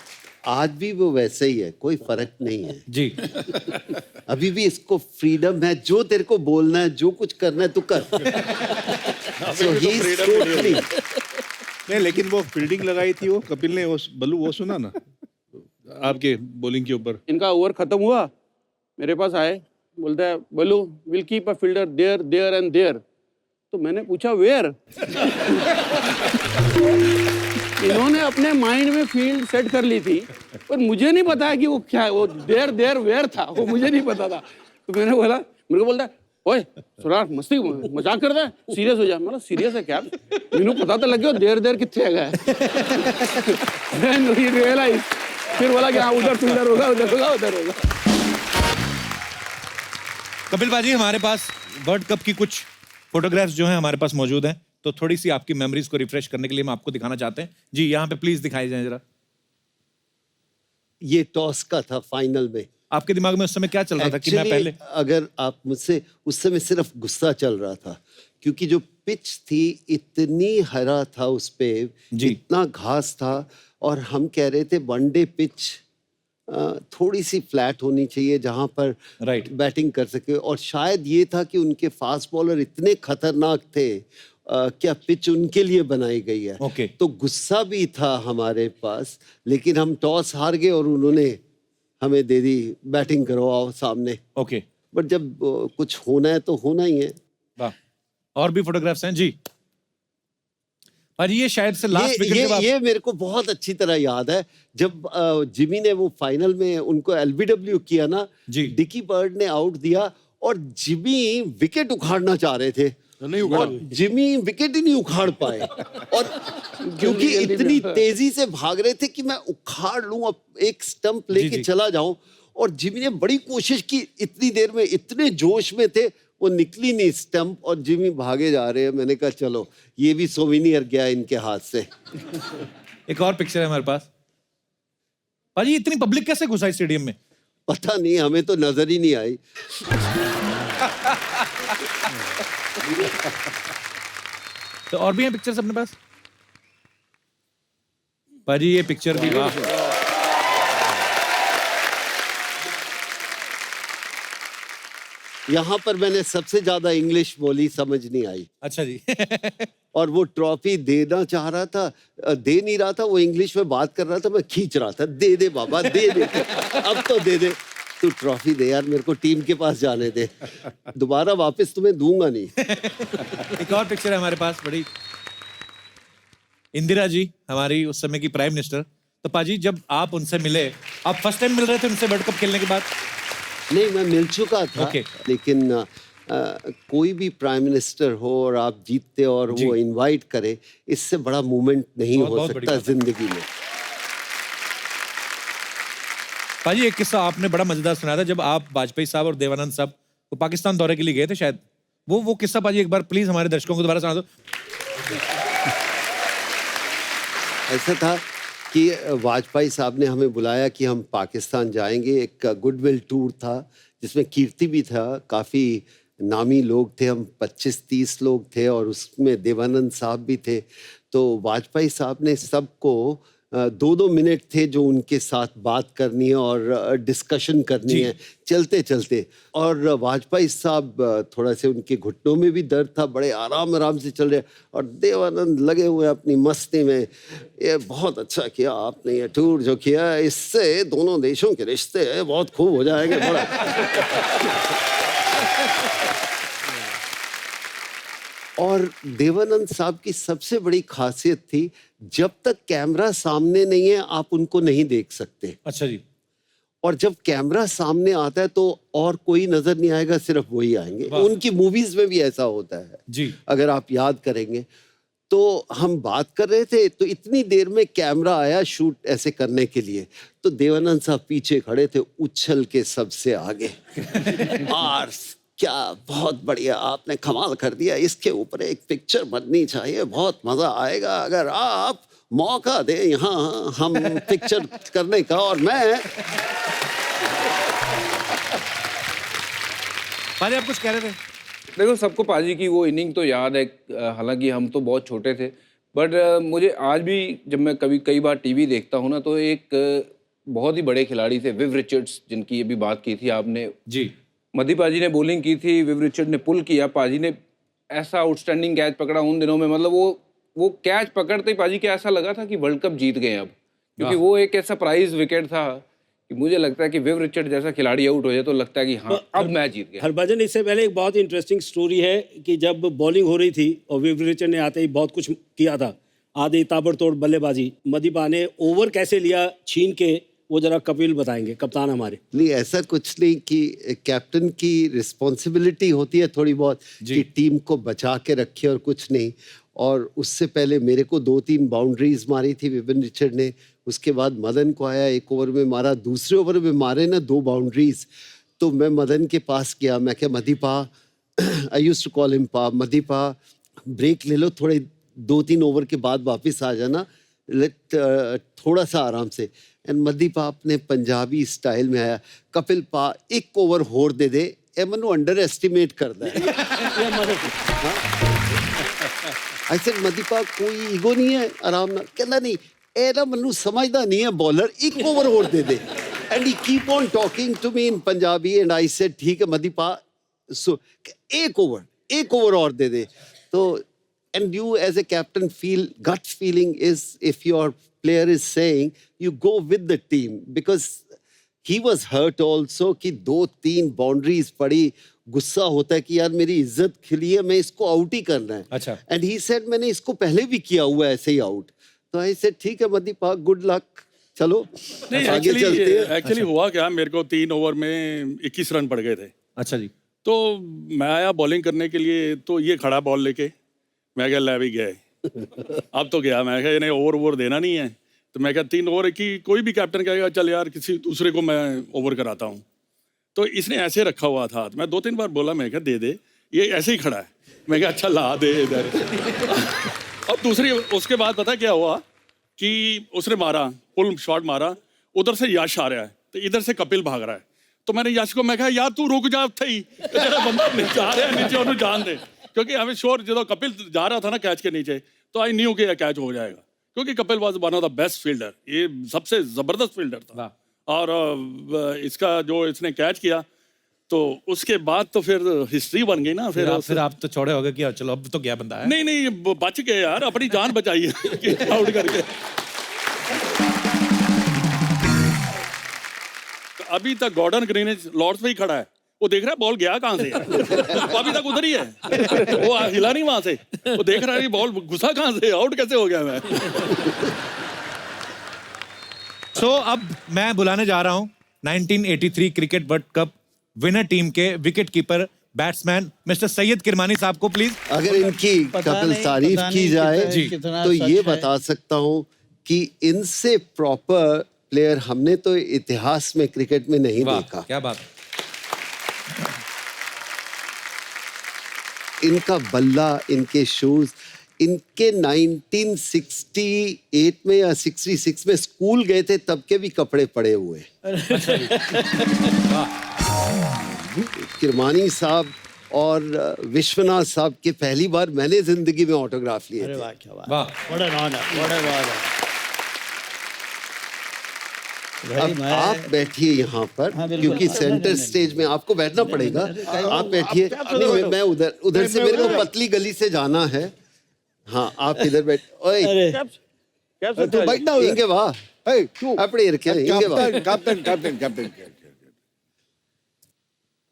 आज भी वो वैसे ही है, कोई फर्क नहीं है जी. अभी भी इसको फ्रीडम है, जो तेरे को बोलना है, जो कुछ करना है तू कर. So he's totally. नहीं, लेकिन वो फील्डिंग लगाई थी वो कपिल ने, वो बल्लू वो सुना ना आपके बॉलिंग के ऊपर. इनका ओवर खत्म हुआ, मेरे पास आए, बोलता है Ballu will keep a fielder there there and there. तो मैंने पूछा वेयर. इन्होंने अपने माइंड में फील्ड सेट कर ली थी, पर मुझे नहीं पता कि वो क्या, वो देयर देयर वेयर था, वो मुझे नहीं पता था. तो मैंने बोला, मेरे को बोलता है ओए सुरार मस्ती मजाक करता है, सीरियस हो जा. मतलब सीरियस है क्या? मैंने पता तो लग गया देर देर कितने आ गया. रियलाइज, फिर बोला कि हाँ उधर फील्डर होगा, उधर होगा, उधर होगा. कपिल बाजी, हमारे पास वर्ल्ड कप की कुछ फोटोग्राफ्स जो हैं हमारे पास मौजूद हैं, तो थोड़ी सी आपकी मेमोरीज को रिफ्रेश करने के लिए हम आपको दिखाना चाहते हैं. जी यहाँ पे प्लीज दिखाई जाए जरा. ये टॉस का था फाइनल में. आपके दिमाग में उस समय क्या चल रहा था कि मैं पहले, अगर आप मुझसे, उस समय सिर्फ गुस्सा चल रहा था, क्योंकि जो पिच थी इतनी हरा था, उस पे इतना घास था, और हम कह रहे थे वनडे पिच थोड़ी सी फ्लैट होनी चाहिए जहां पर बैटिंग कर सके. और शायद ये था कि उनके फास्ट बॉलर इतने खतरनाक थे, क्या पिच उनके लिए बनाई गई है. तो गुस्सा भी था हमारे पास, लेकिन हम टॉस हार गए और उन्होंने हमें दे दी बैटिंग करो, आओ सामने. ओके. बट जब कुछ होना है तो होना ही है. वाह. और भी फोटोग्राफ्स हैं जी. और ये शायद से लास्ट विकेट के बाद, ये मेरे को बहुत अच्छी तरह याद है जब जिमी ने वो फाइनल में उनको एलबीडब्ल्यू किया ना, डिकी बर्ड ने आउट दिया और जिमी विकेट उखाड़ना चाह रहे थे, और जिमी विकेट ही नहीं उखाड़ पाए. और क्योंकि इतनी तेजी से भाग रहे थे कि मैं उखाड़ लूं, अब एक स्टंप लेके चला जाऊं, और जिमी ने बड़ी कोशिश की, इतनी देर में इतने जोश में थे, वो निकली नहीं स्टंप, और जिमी भागे जा रहे हैं. मैंने कहा चलो ये भी सोविनियर गया इनके हाथ से. एक और पिक्चर है हमारे पास. भाई इतनी पब्लिक कैसे घुसा स्टेडियम में? पता नहीं, हमें तो नजर ही नहीं आई. तो और भी हैं पिक्चर्स अपने पास? भाजी ये पिक्चर भी, वाह. यहाँ पर मैंने सबसे ज्यादा इंग्लिश बोली, समझ नहीं आई. अच्छा जी. और वो ट्रॉफी देना चाह रहा था, दे नहीं रहा था, वो इंग्लिश में बात कर रहा था, मैं खींच रहा था, दे दे बाबा दे दे, अब तो दे दे, तू ट्रॉफी दे यार, मेरे को टीम के पास जाने दे, दोबारा वापस तुम्हें दूंगा नहीं. एक और पिक्चर है हमारे पास, बड़ी इंदिरा जी, हमारी उस समय की प्राइम मिनिस्टर. तो पाजी जब आप उनसे मिले, आप फर्स्ट टाइम मिल रहे थे उनसे वर्ल्ड कप खेलने के बाद? नहीं, मैं मिल चुका था. लेकिन कोई भी प्राइम मिनिस्टर हो और आप जीतते और वो इनवाइट करे, इससे बड़ा मूवमेंट नहीं हो सकता जिंदगी में. भाजी एक किस्सा आपने बड़ा मजेदार सुनाया था, जब आप वाजपेयी साहब और देवानंद साहब को पाकिस्तान दौरे के लिए गए थे शायद, वो किस्सा पाजी एक बार प्लीज हमारे दर्शकों को दोबारा सुना दो। ऐसा था कि वाजपेयी साहब ने हमें बुलाया कि हम पाकिस्तान जाएंगे। एक गुडविल टूर था जिसमें कीर्ति भी था, काफ़ी नामी लोग थे, हम 25-30 लोग थे और उसमें देवानंद साहब भी थे। तो वाजपेयी साहब ने सबको 2-2 मिनट थे जो उनके साथ बात करनी है और डिस्कशन करनी है चलते चलते। और वाजपेयी साहब थोड़ा से उनके घुटनों में भी दर्द था, बड़े आराम आराम से चल रहे और देवानंद लगे हुए अपनी मस्ती में। ये बहुत अच्छा किया आपने ये टूर जो किया, इससे दोनों देशों के रिश्ते बहुत खूब हो जाएंगे। बड़ा और देवानंद साहब की सबसे बड़ी खासियत थी, जब तक कैमरा सामने नहीं है आप उनको नहीं देख सकते। अच्छा जी। और जब कैमरा सामने आता है तो और कोई नजर नहीं आएगा, सिर्फ वही आएंगे। उनकी मूवीज में भी ऐसा होता है जी। अगर आप याद करेंगे तो हम बात कर रहे थे तो इतनी देर में कैमरा आया शूट ऐसे करने के लिए, तो देवानंद साहब पीछे खड़े थे उछल के सबसे आगे। और क्या बहुत बढ़िया, आपने कमाल कर दिया, इसके ऊपर एक पिक्चर बननी चाहिए, बहुत मजा आएगा अगर आप मौका दे यहाँ हम पिक्चर करने का। और मैं पाजी आप कुछ कह रहे थे? देखो, सबको पाजी की वो इनिंग तो याद है, हालांकि हम तो बहुत छोटे थे, बट मुझे आज भी जब मैं कई बार टीवी देखता हूँ ना, तो एक बहुत ही बड़े खिलाड़ी थे विव रिचर्ड्स, जिनकी अभी बात की थी आपने जी। मधी पाजी ने बॉलिंग की थी, विव रिचर्ड ने पुल किया, पाजी ने ऐसा आउटस्टैंडिंग कैच पकड़ा उन दिनों में, मतलब वो कैच पकड़ते ही पाजी को ऐसा लगा था कि वर्ल्ड कप जीत गए अब, क्योंकि वो एक ऐसा प्राइज विकेट था कि मुझे लगता है कि विव रिचर्ड जैसा खिलाड़ी आउट हो जाए तो लगता है कि हाँ अब मैच जीत गया। हरभजन, इससे पहले एक बहुत इंटरेस्टिंग स्टोरी है कि जब बॉलिंग हो रही थी और विव रिचर्ड ने आते ही बहुत कुछ किया था, आधी ताबड़तोड़ बल्लेबाजी, मदीपा ने ओवर कैसे लिया छीन के, वो जरा कपिल बताएंगे, कप्तान हमारे। नहीं, ऐसा कुछ नहीं कि कैप्टन की रिस्पॉन्सिबिलिटी होती है थोड़ी बहुत कि टीम को बचा के रखे और कुछ नहीं। और उससे पहले मेरे को 2-3 बाउंड्रीज मारी थी विपिन रिचर्ड ने, उसके बाद मदन को आया, एक ओवर में मारा, दूसरे ओवर में मारे ना 2 बाउंड्रीज। तो मैं मदन के पास गया, मैं क्या मदीपा, I used to call him पा, मदीपा ब्रेक ले लो, थोड़े 2-3 ओवर के बाद वापस आ जाना, थोड़ा सा आराम से। एंड मदीपा अपने पंजाबी स्टाइल में आया, कपिल पा एक ओवर होर दे दे, ए मनु अंडर एस्टिमेट करता है। आई सेड मदीपा कोई ईगो नहीं है, आराम ना, कहना नहीं ए ना मनु समझदा नहीं है बॉलर, एक ओवर होर दे दे। And he keep on talking to me in Punjabi and I said ठीक है मदीपा, सो एक ओवर और दे दे। तो and you as a captain feel, gut feeling is if your player is saying, you go with the team, because he was hurt also कि 2-3 boundaries पड़ी, गुस्सा होता है कि यार मेरी इज्जत खिली है, मैं इसको आउट ही करना है। अच्छा। एंड ही सेड मैंने इसको पहले भी किया हुआ है ऐसे ही आउट। तो आई सेड ठीक है मदीपा, गुड लक, चलो नहीं, आगे चलते हैं। एक्चुअली हुआ क्या, मेरे को 3 ओवर में 21 रन पड़ गए थे। अच्छा जी। तो मैं आया बॉलिंग करने के लिए, तो ये खड़ा बॉल लेके, मैं क्या ले भी गए अब तो गया, मैं क्या इन्हें ओवर देना नहीं है, तो मैं क्या 3 ओवर की कोई भी कैप्टन कहेगा चल यार किसी दूसरे को मैं ओवर कराता हूँ, तो इसने ऐसे रखा हुआ था, तो मैं 2-3 बार बोला, मैं क्या दे दे, ये ऐसे ही खड़ा है, मैं क्या अच्छा ला दे इधर। अब दूसरी उसके बाद पता क्या हुआ कि उसने मारा, पुल शॉट मारा, उधर से यश आ रहा है, तो इधर से कपिल भाग रहा है, तो मैंने यश को मैं कहा यार तू रुक जा, थे बंदा नीचे आ रहा है, नीचे और जान दे, क्योंकि हमें श्योर जो कपिल जा रहा था ना कैच के नीचे, तो आई न्यू कि यह कैच हो जाएगा, क्योंकि Kapil was one of the best fielder, ये सबसे जबरदस्त फील्डर था। और इसका जो इसने कैच किया, तो उसके बाद तो फिर हिस्ट्री बन गई ना। फिर आप तो चौड़े हो गए कि चलो अब तो क्या बंदा है। नहीं बच गए यार, अपनी जान बचाई आउट करके। तो अभी तक गॉर्डन ग्रीनिज लॉर्ड्स पे ही खड़ा है, वो देख रहा है बॉल गया कहां से वो अभी तक उधर ही है, वो हिला नहीं वहां से, वो देख रहा है बॉल घुसा कहां से, आउट कैसे हो गया मैं। सो अब मैं बुलाने जा रहा हूं 1983 cricket world cup winner team के wicket keeper batsman mister Syed Kirmani साहब को प्लीज। अगर इनकी कपिल तारीफ की जाए तो ये बता सकता हूं कि इनसे प्रॉपर प्लेयर हमने तो इतिहास में क्रिकेट में नहीं देखा। क्या बात। इनका बल्ला, इनके शूज, इनके 1968 में या 66 में स्कूल गए थे तब के भी कपड़े पड़े हुए। किरमानी साहब और विश्वनाथ साहब के पहली बार मैंने जिंदगी में ऑटोग्राफ लिए थे। वाह अब आप बैठिए यहाँ पर, क्योंकि सेंटर स्टेज में आपको बैठना पड़ेगा। आप बैठिए। नहीं, मैं उधर से, मेरे को पतली गली से जाना है। हाँ, आप इधर बैठ। ओए, तू बैठना उधर। इंगे वाह, तू अपने इरके इंगे वाह। कैप्टन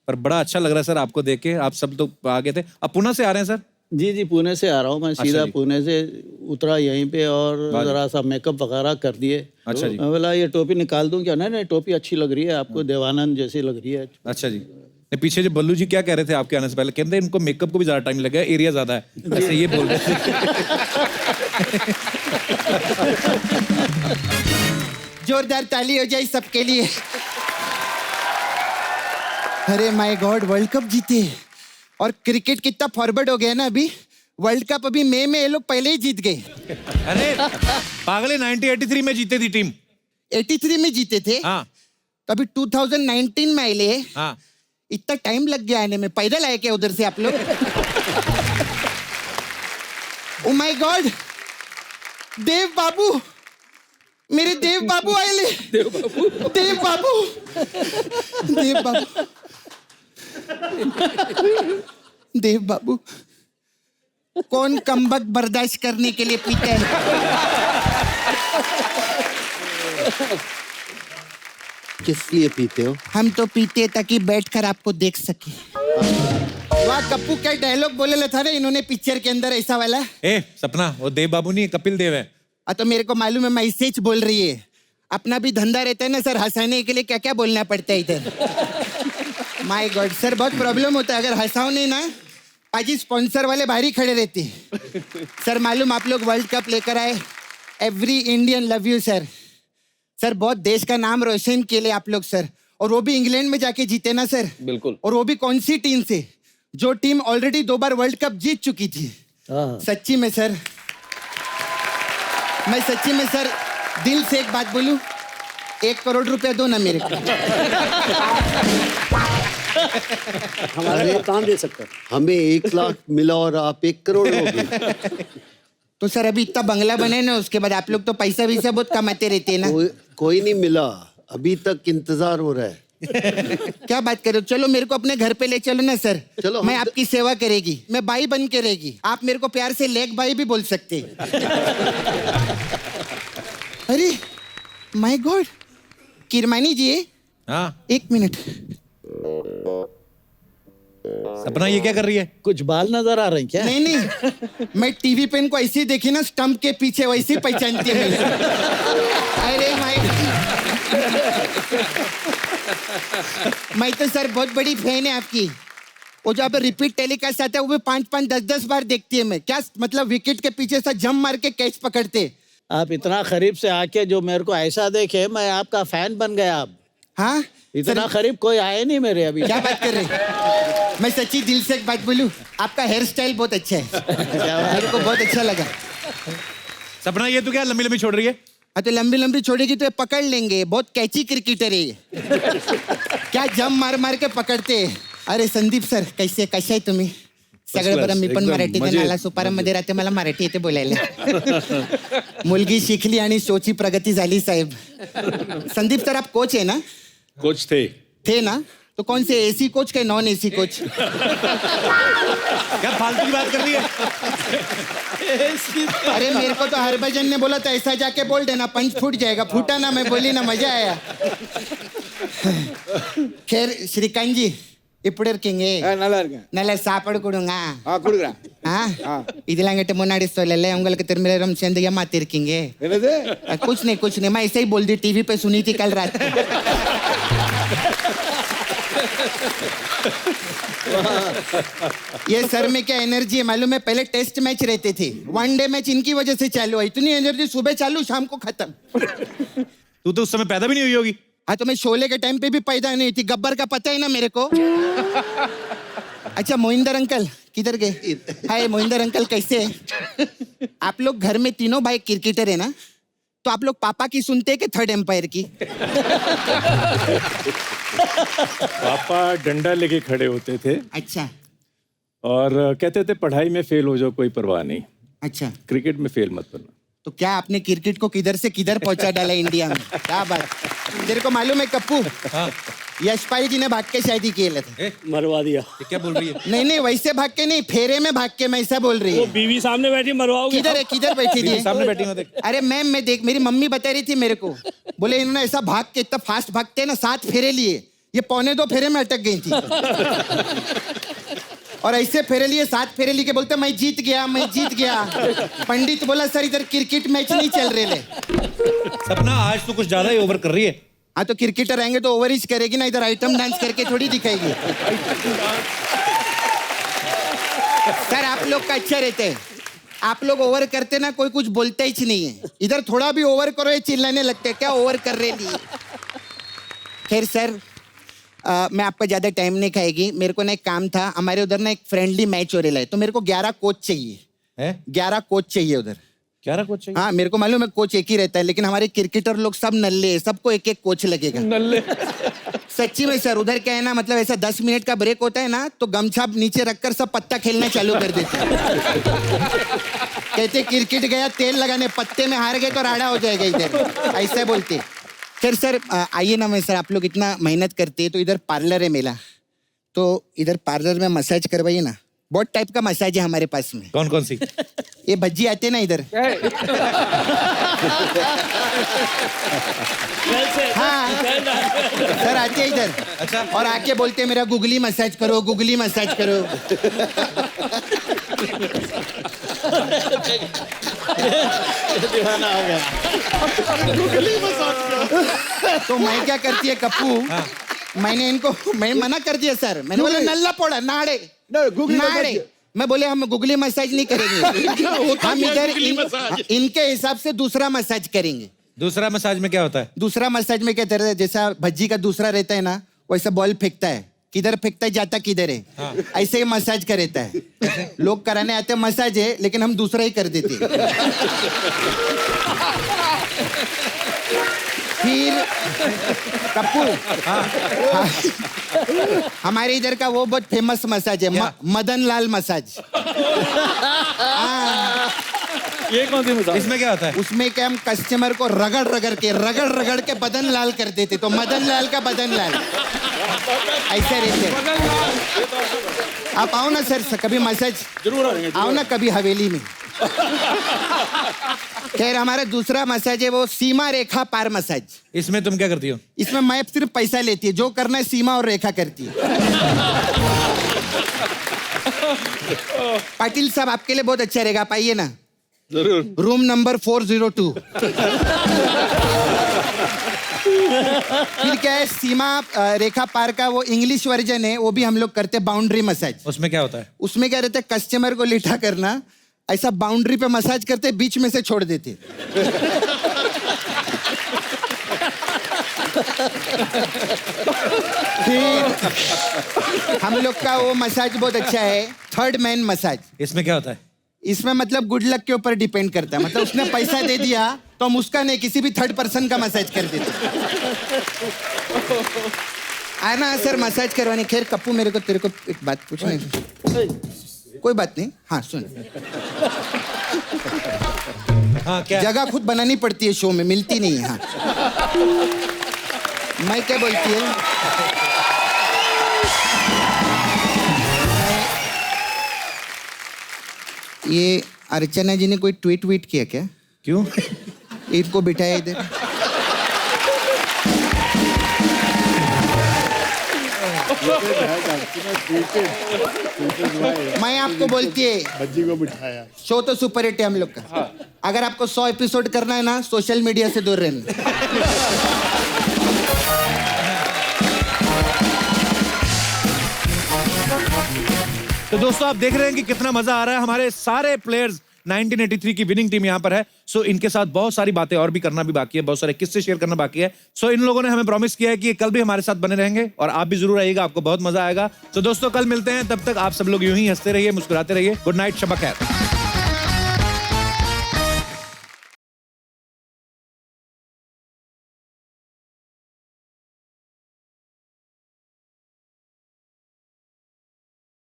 पर बड़ा अच्छा लग रहा है सर आपको देख के। आप सब तो आ गए थे, अब पुणे से आ रहे हैं सर? जी, पुणे से आ रहा हूँ मैं। सीधा जी। पुणे से उतरा यहीं पे और जरा सा मेकअप वगैरह कर दिए। अच्छा जी। मैं बोला ये टोपी निकाल दूं क्या? नहीं, टोपी अच्छी लग रही है आपको, देवानंद जैसी लग रही है। अच्छा जी। नहीं, पीछे जो बल्लू जी क्या कह रहे थे आपके आने से पहले? कहते हैं इनको मेकअप को भी ज्यादा टाइम लगा है, एरिया ज्यादा है, ऐसे ये बोल रहे थे। जोरदार ताली हो जाए सबके लिए। अरे माय गॉड, वर्ल्ड कप जीते। और क्रिकेट कितना फॉरवर्ड हो गया ना अभी। वर्ल्ड कप अभी मई में ये लोग पहले ही जीत गए। अरे पागले, 1983 में जीते थी टीम। 83 में जीते थे। हाँ। तो अभी 2019 में आए। हाँ। इतना टाइम लग गया आने में। पैदल आए क्या उधर से आप लोग? ओ माय गॉड, देव बाबू, मेरे देव बाबू आए ले। देव बाबू, देव बाबू, देव बाबू, देव बाबू। कौन कमबख्त बर्दाश्त करने के लिए पीता है? किस लिए पीते हो? हम तो पीते हैं ताकि बैठकर आपको देख सके। वाह, कप्पू क्या डायलॉग बोले था ना इन्होंने पिक्चर के अंदर ऐसा वाला। ए सपना, वो देव बाबू नहीं, कपिल देव है। तो मेरे को मालूम है, मैसेज बोल रही है। अपना भी धंधा रहता है ना सर, हंसाने के लिए क्या क्या बोलना पड़ता है इधर। माय गॉड सर, बहुत प्रॉब्लम होता है अगर हंसाओ नहीं ना। पाजी स्पॉन्सर वाले बाहर ही खड़े रहते हैं। सर मालूम, आप लोग वर्ल्ड कप लेकर आए। Every Indian love you sir. Sir बहुत देश का नाम रोशन किए ले आप लोग सर। और वो भी इंग्लैंड में जाके जीते ना सर। बिल्कुल। और वो भी कौन सी टीम से? जो टीम ऑलरेडी 2 बार वर्ल्ड कप जीत चुकी थी। सच्ची में सर, मैं सच्ची में सर दिल से एक बात बोलूं, 1 करोड़ रुपया दो ना मेरे को। हमारे को काम दे सकते। हमें 1 लाख मिला और आप 1 करोड़ हो गए। तो सर अभी इतना बंगला बने ना, उसके बाद आप लोग तो पैसा वैसा बहुत कमाते रहते हैं ना। कोई नहीं मिला, अभी तक इंतजार हो रहा है। क्या बात कर रहे हो? चलो मेरे को अपने घर पे ले चलो ना सर। चलो, मैं आपकी सेवा करेगी, मैं बाई बन के रहेगी। आप मेरे को प्यार से लेग बाई भी बोल सकते। अरे माय गॉड, किरमानी जी। हाँ, 1 मिनट। सपना ये क्या कर रही है? कुछ बाल नजर आ रहे हैं क्या? नहीं नहीं, मैं टीवी पे इनको ऐसे ही देखी ना, स्टंप के पीछे वैसे ही पहचानती है मेरे। अरे माय, मैं तो सर बहुत बड़ी फैन है आपकी। वो जो आप रिपीट टेलीकास्ट आता है वो भी 5-5, 10-10 बार देखती है मैं। क्या मतलब विकेट के पीछे से जंप मार के कैच पकड़ते। आप इतना करीब से आके जो मेरे को ऐसा देखे, मैं आपका फैन बन गया अब। हाँ, इतना करीब कोई आए नहीं मेरे अभी। क्या बात कर रहे? मैं सच्ची दिल से एक बात बोलूं, आपका हेयर स्टाइल बहुत अच्छा है। मेरे को बहुत अच्छा लगा। सपना ये तो क्या लंबी लंबी छोड़ रही है? हाँ तो लंबी लंबी छोड़ेगी तो ये पकड़ लेंगे। बहुत कैची क्रिकेटर है ये। क्या जंप मार मार के पकडते. अरे संदीप सर कसे आहे तुम्ही. सगळं बरं. मी पण मराठीत नाला सुपारामध्ये राहते, मला मराठी येते बोलायला. मुलगी शिकली आणि शोची प्रगती झाली साहेब. संदीप सर आप कोच है ना? कोच थे ना? तो कौन से एसी कोच के नॉन एसी कोच? क्या फालतू की बात कर रही है? अरे मेरे को तो हरभजन ने बोला था ऐसा जाके बोल देना, पंच फूट जाएगा. फूटा ना, मैं बोली ना, मजा आया. खैर श्रीकांत जी இப்படி இருக்கீங்க? நல்லா இருக்கேன். நல்ல சாப்பாடு கொடுங்க. கொடுக்குறேன். இதெல்லாம் கிட்ட முன்னாடி சொல்லல, உங்களுக்கு திரும்ப சேர்ந்து ஏமாத்தி இருக்கீங்க. என்னது? कुछ नहीं मैं ऐसे ही बोल दी, टीवी पे सुनी थी कल रात. ये सर में क्या एनर्जी है मालूम है. पहले टेस्ट मैच रहते थे, वनडे मैच इनकी वजह से चालू है. इतनी एनर्जी, सुबह चालू शाम को खत्म. तू तो उस समय पैदा भी नहीं हुई होगी. हाँ तो मैं शोले के टाइम पे भी पैदा नहीं थी. गब्बर का पता है ना मेरे को. अच्छा मोहिंदर अंकल, किधर गए? हाय मोहिंदर अंकल, कैसे हैं? आप लोग घर में तीनों भाई क्रिकेटर है ना, तो आप लोग पापा की सुनते हैं कि थर्ड एम्पायर की? पापा डंडा लेके खड़े होते थे अच्छा। और कहते थे पढ़ाई में फेल हो जाओ कोई परवाह नहीं, अच्छा, क्रिकेट में फेल मत करना। तो क्या आपने क्रिकेट को किधर से किधर पहुंचा डाला इंडिया में? क्या बात। तेरे को मालूम है कप्पू, यशपाल जी ने भाग के शादी किए थे। मरवा दिया। ये क्या बोल रही है? नहीं वैसे भाग के नहीं, फेरे में भाग के, मैं ऐसा बोल रही वो हूँ। बीवी सामने बैठी, मरवाओगे? किधर है, किधर बैठी थी? सामने बैठी हूँ, देख। अरे मैम, मैं देख, मेरी मम्मी बता रही थी मेरे को, बोले इन्होंने ऐसा भाग के, इतना फास्ट भागते हैं ना, 7 फेरे लिए, ये 1.25 फेरे में अटक गई थी। और ऐसे फेरे लिए, 7 फेरे लिए के बोलते मैं जीत गया, मैं जीत गया। पंडित बोला सर इधर क्रिकेट मैच नहीं चल रहे ले। सपना आज तो कुछ ज्यादा ही ओवर कर रही है। हाँ तो क्रिकेटर आएंगे तो ओवर ही करेगी ना, इधर आइटम डांस करके थोड़ी दिखाएगी। सर आप लोग का अच्छा रहते हैं, आप लोग ओवर करते ना, कोई कुछ बोलता ही नहीं है। इधर थोड़ा भी ओवर करो ये चिल्लाने लगते हैं, क्या ओवर कर रहे लिए। खैर सर, मैं आपका ज़्यादा टाइम नहीं खाएगी, मेरे को ना एक काम था, हमारे उधर ना एक फ्रेंडली मैच हो रहा है, तो मेरे को 11 कोच चाहिए। 11 कोच चाहिए उधर। 11 कोच चाहिए? हाँ मेरे को मालूम है कोच एक ही रहता है, लेकिन हमारे क्रिकेटर लोग सब नल्ले हैं, सबको एक एक कोच लगेगा। नल्ले? सच्ची में सर, उधर क्या है ना, मतलब ऐसा 10 मिनट का ब्रेक होता है ना, तो गमछा नीचे रखकर सब पत्ता खेलना चालू कर देते हैं। कहते क्रिकेट गया तेल लगाने, पत्ते में हार गए तो राड़ा हो जाएगा इधर, ऐसा बोलते। खैर सर, आइए ना, मैं सर आप लोग इतना मेहनत करते हैं, तो इधर पार्लर है मेरा, तो इधर पार्लर में मसाज करवाइए ना। बहुत टाइप का मसाज है हमारे पास में। कौन कौन सी? ये भज्जी आते ना इधर। हाँ सर आते हैं इधर। अच्छा। और आके बोलते हैं मेरा गुगली मसाज करो, गुगली मसाज करो। दीवाना हो गया। तो मैं क्या करती है कप्पू, मैंने इनको, मैं मना कर दिया सर, मैंने बोला नल्ला पोड़ा नाड़े नाड़े, मैं बोले हम गुगली मसाज नहीं करेंगे, हम इधर इनके हिसाब से दूसरा मसाज करेंगे। दूसरा मसाज में क्या होता है? दूसरा मसाज में क्या तरह, जैसा भज्जी का दूसरा रहता है ना, वैसा बॉल फेंकता है, किधर फेंकता है जाता किधर है। हाँ। ऐसे ही मसाज का रहता है। लोग कराने आते हैं मसाज है, लेकिन हम दूसरा ही कर देते हैं। फिर कप्पू, हाँ, हमारे इधर का वो बहुत फेमस मसाज है, मदन लाल मसाज। ये कौन सी मसाज? इसमें क्या होता है? उसमें क्या, हम कस्टमर को रगड़ रगड़ के बदन लाल कर देते, तो मदन लाल का बदन लाल ऐसे रहते। आप आओ ना सर, कभी मसाज जरूर आएंगे, आओ ना कभी हवेली में। खैर हमारा दूसरा मसाज है वो सीमा रेखा पार मसाज। इसमें तुम क्या करती हो? इसमें मैं सिर्फ पैसा लेती है, जो करना है सीमा और रेखा करती है। पाटिल साहब आपके लिए बहुत अच्छा रहेगा, आप आइए ना। जरूर। Room number 402। फिर क्या है, सीमा रेखा पार का वो इंग्लिश वर्जन है, वो भी हम लोग करते, बाउंड्री मसाज। उसमें क्या होता है? उसमें क्या रहता है, कस्टमर को लिटा करना, ऐसा बाउंड्री पे मसाज करते, बीच में से छोड़ देते। फिर हम लोग का वो मसाज बहुत अच्छा है, थर्ड मैन मसाज। इसमें क्या होता है? इसमें मतलब गुड लक के ऊपर डिपेंड करता है, मतलब उसने पैसा दे दिया तो हम उसका नहीं, किसी भी थर्ड पर्सन का मसाज कर देते। आना सर मसाज करवाने। खैर कप्पू, मेरे को तेरे को एक बात पूछनी है। कोई बात नहीं, हाँ सुन। हाँ क्या? जगह खुद बनानी पड़ती है, शो में मिलती नहीं है। हाँ मैं क्या बोलती है, ये अर्चना जी ने कोई ट्वीट वीट किया क्या? क्यों? इनको बिठाया इधर। मैं आपको बोलती है, भज्जी को बिठाया। शो तो सुपर हिट है हम लोग का। हाँ। अगर आपको 100 एपिसोड करना है ना, सोशल मीडिया से दूर रहना। तो दोस्तों आप देख रहे हैं कि कितना मजा आ रहा है, हमारे सारे प्लेयर्स 1983 की विनिंग टीम यहाँ पर है। सो इनके साथ बहुत सारी बातें और भी करना भी बाकी है, बहुत सारे किस्से शेयर करना बाकी है। सो इन लोगों ने हमें प्रॉमिस किया है कि कल भी हमारे साथ बने रहेंगे और आप भी जरूर आइएगा, आपको बहुत मजा आएगा। तो दोस्तों कल मिलते हैं, तब तक आप सब लोग यूं ही हंसते रहिए, मुस्कुराते रहिए। गुड नाइट, शब खैर।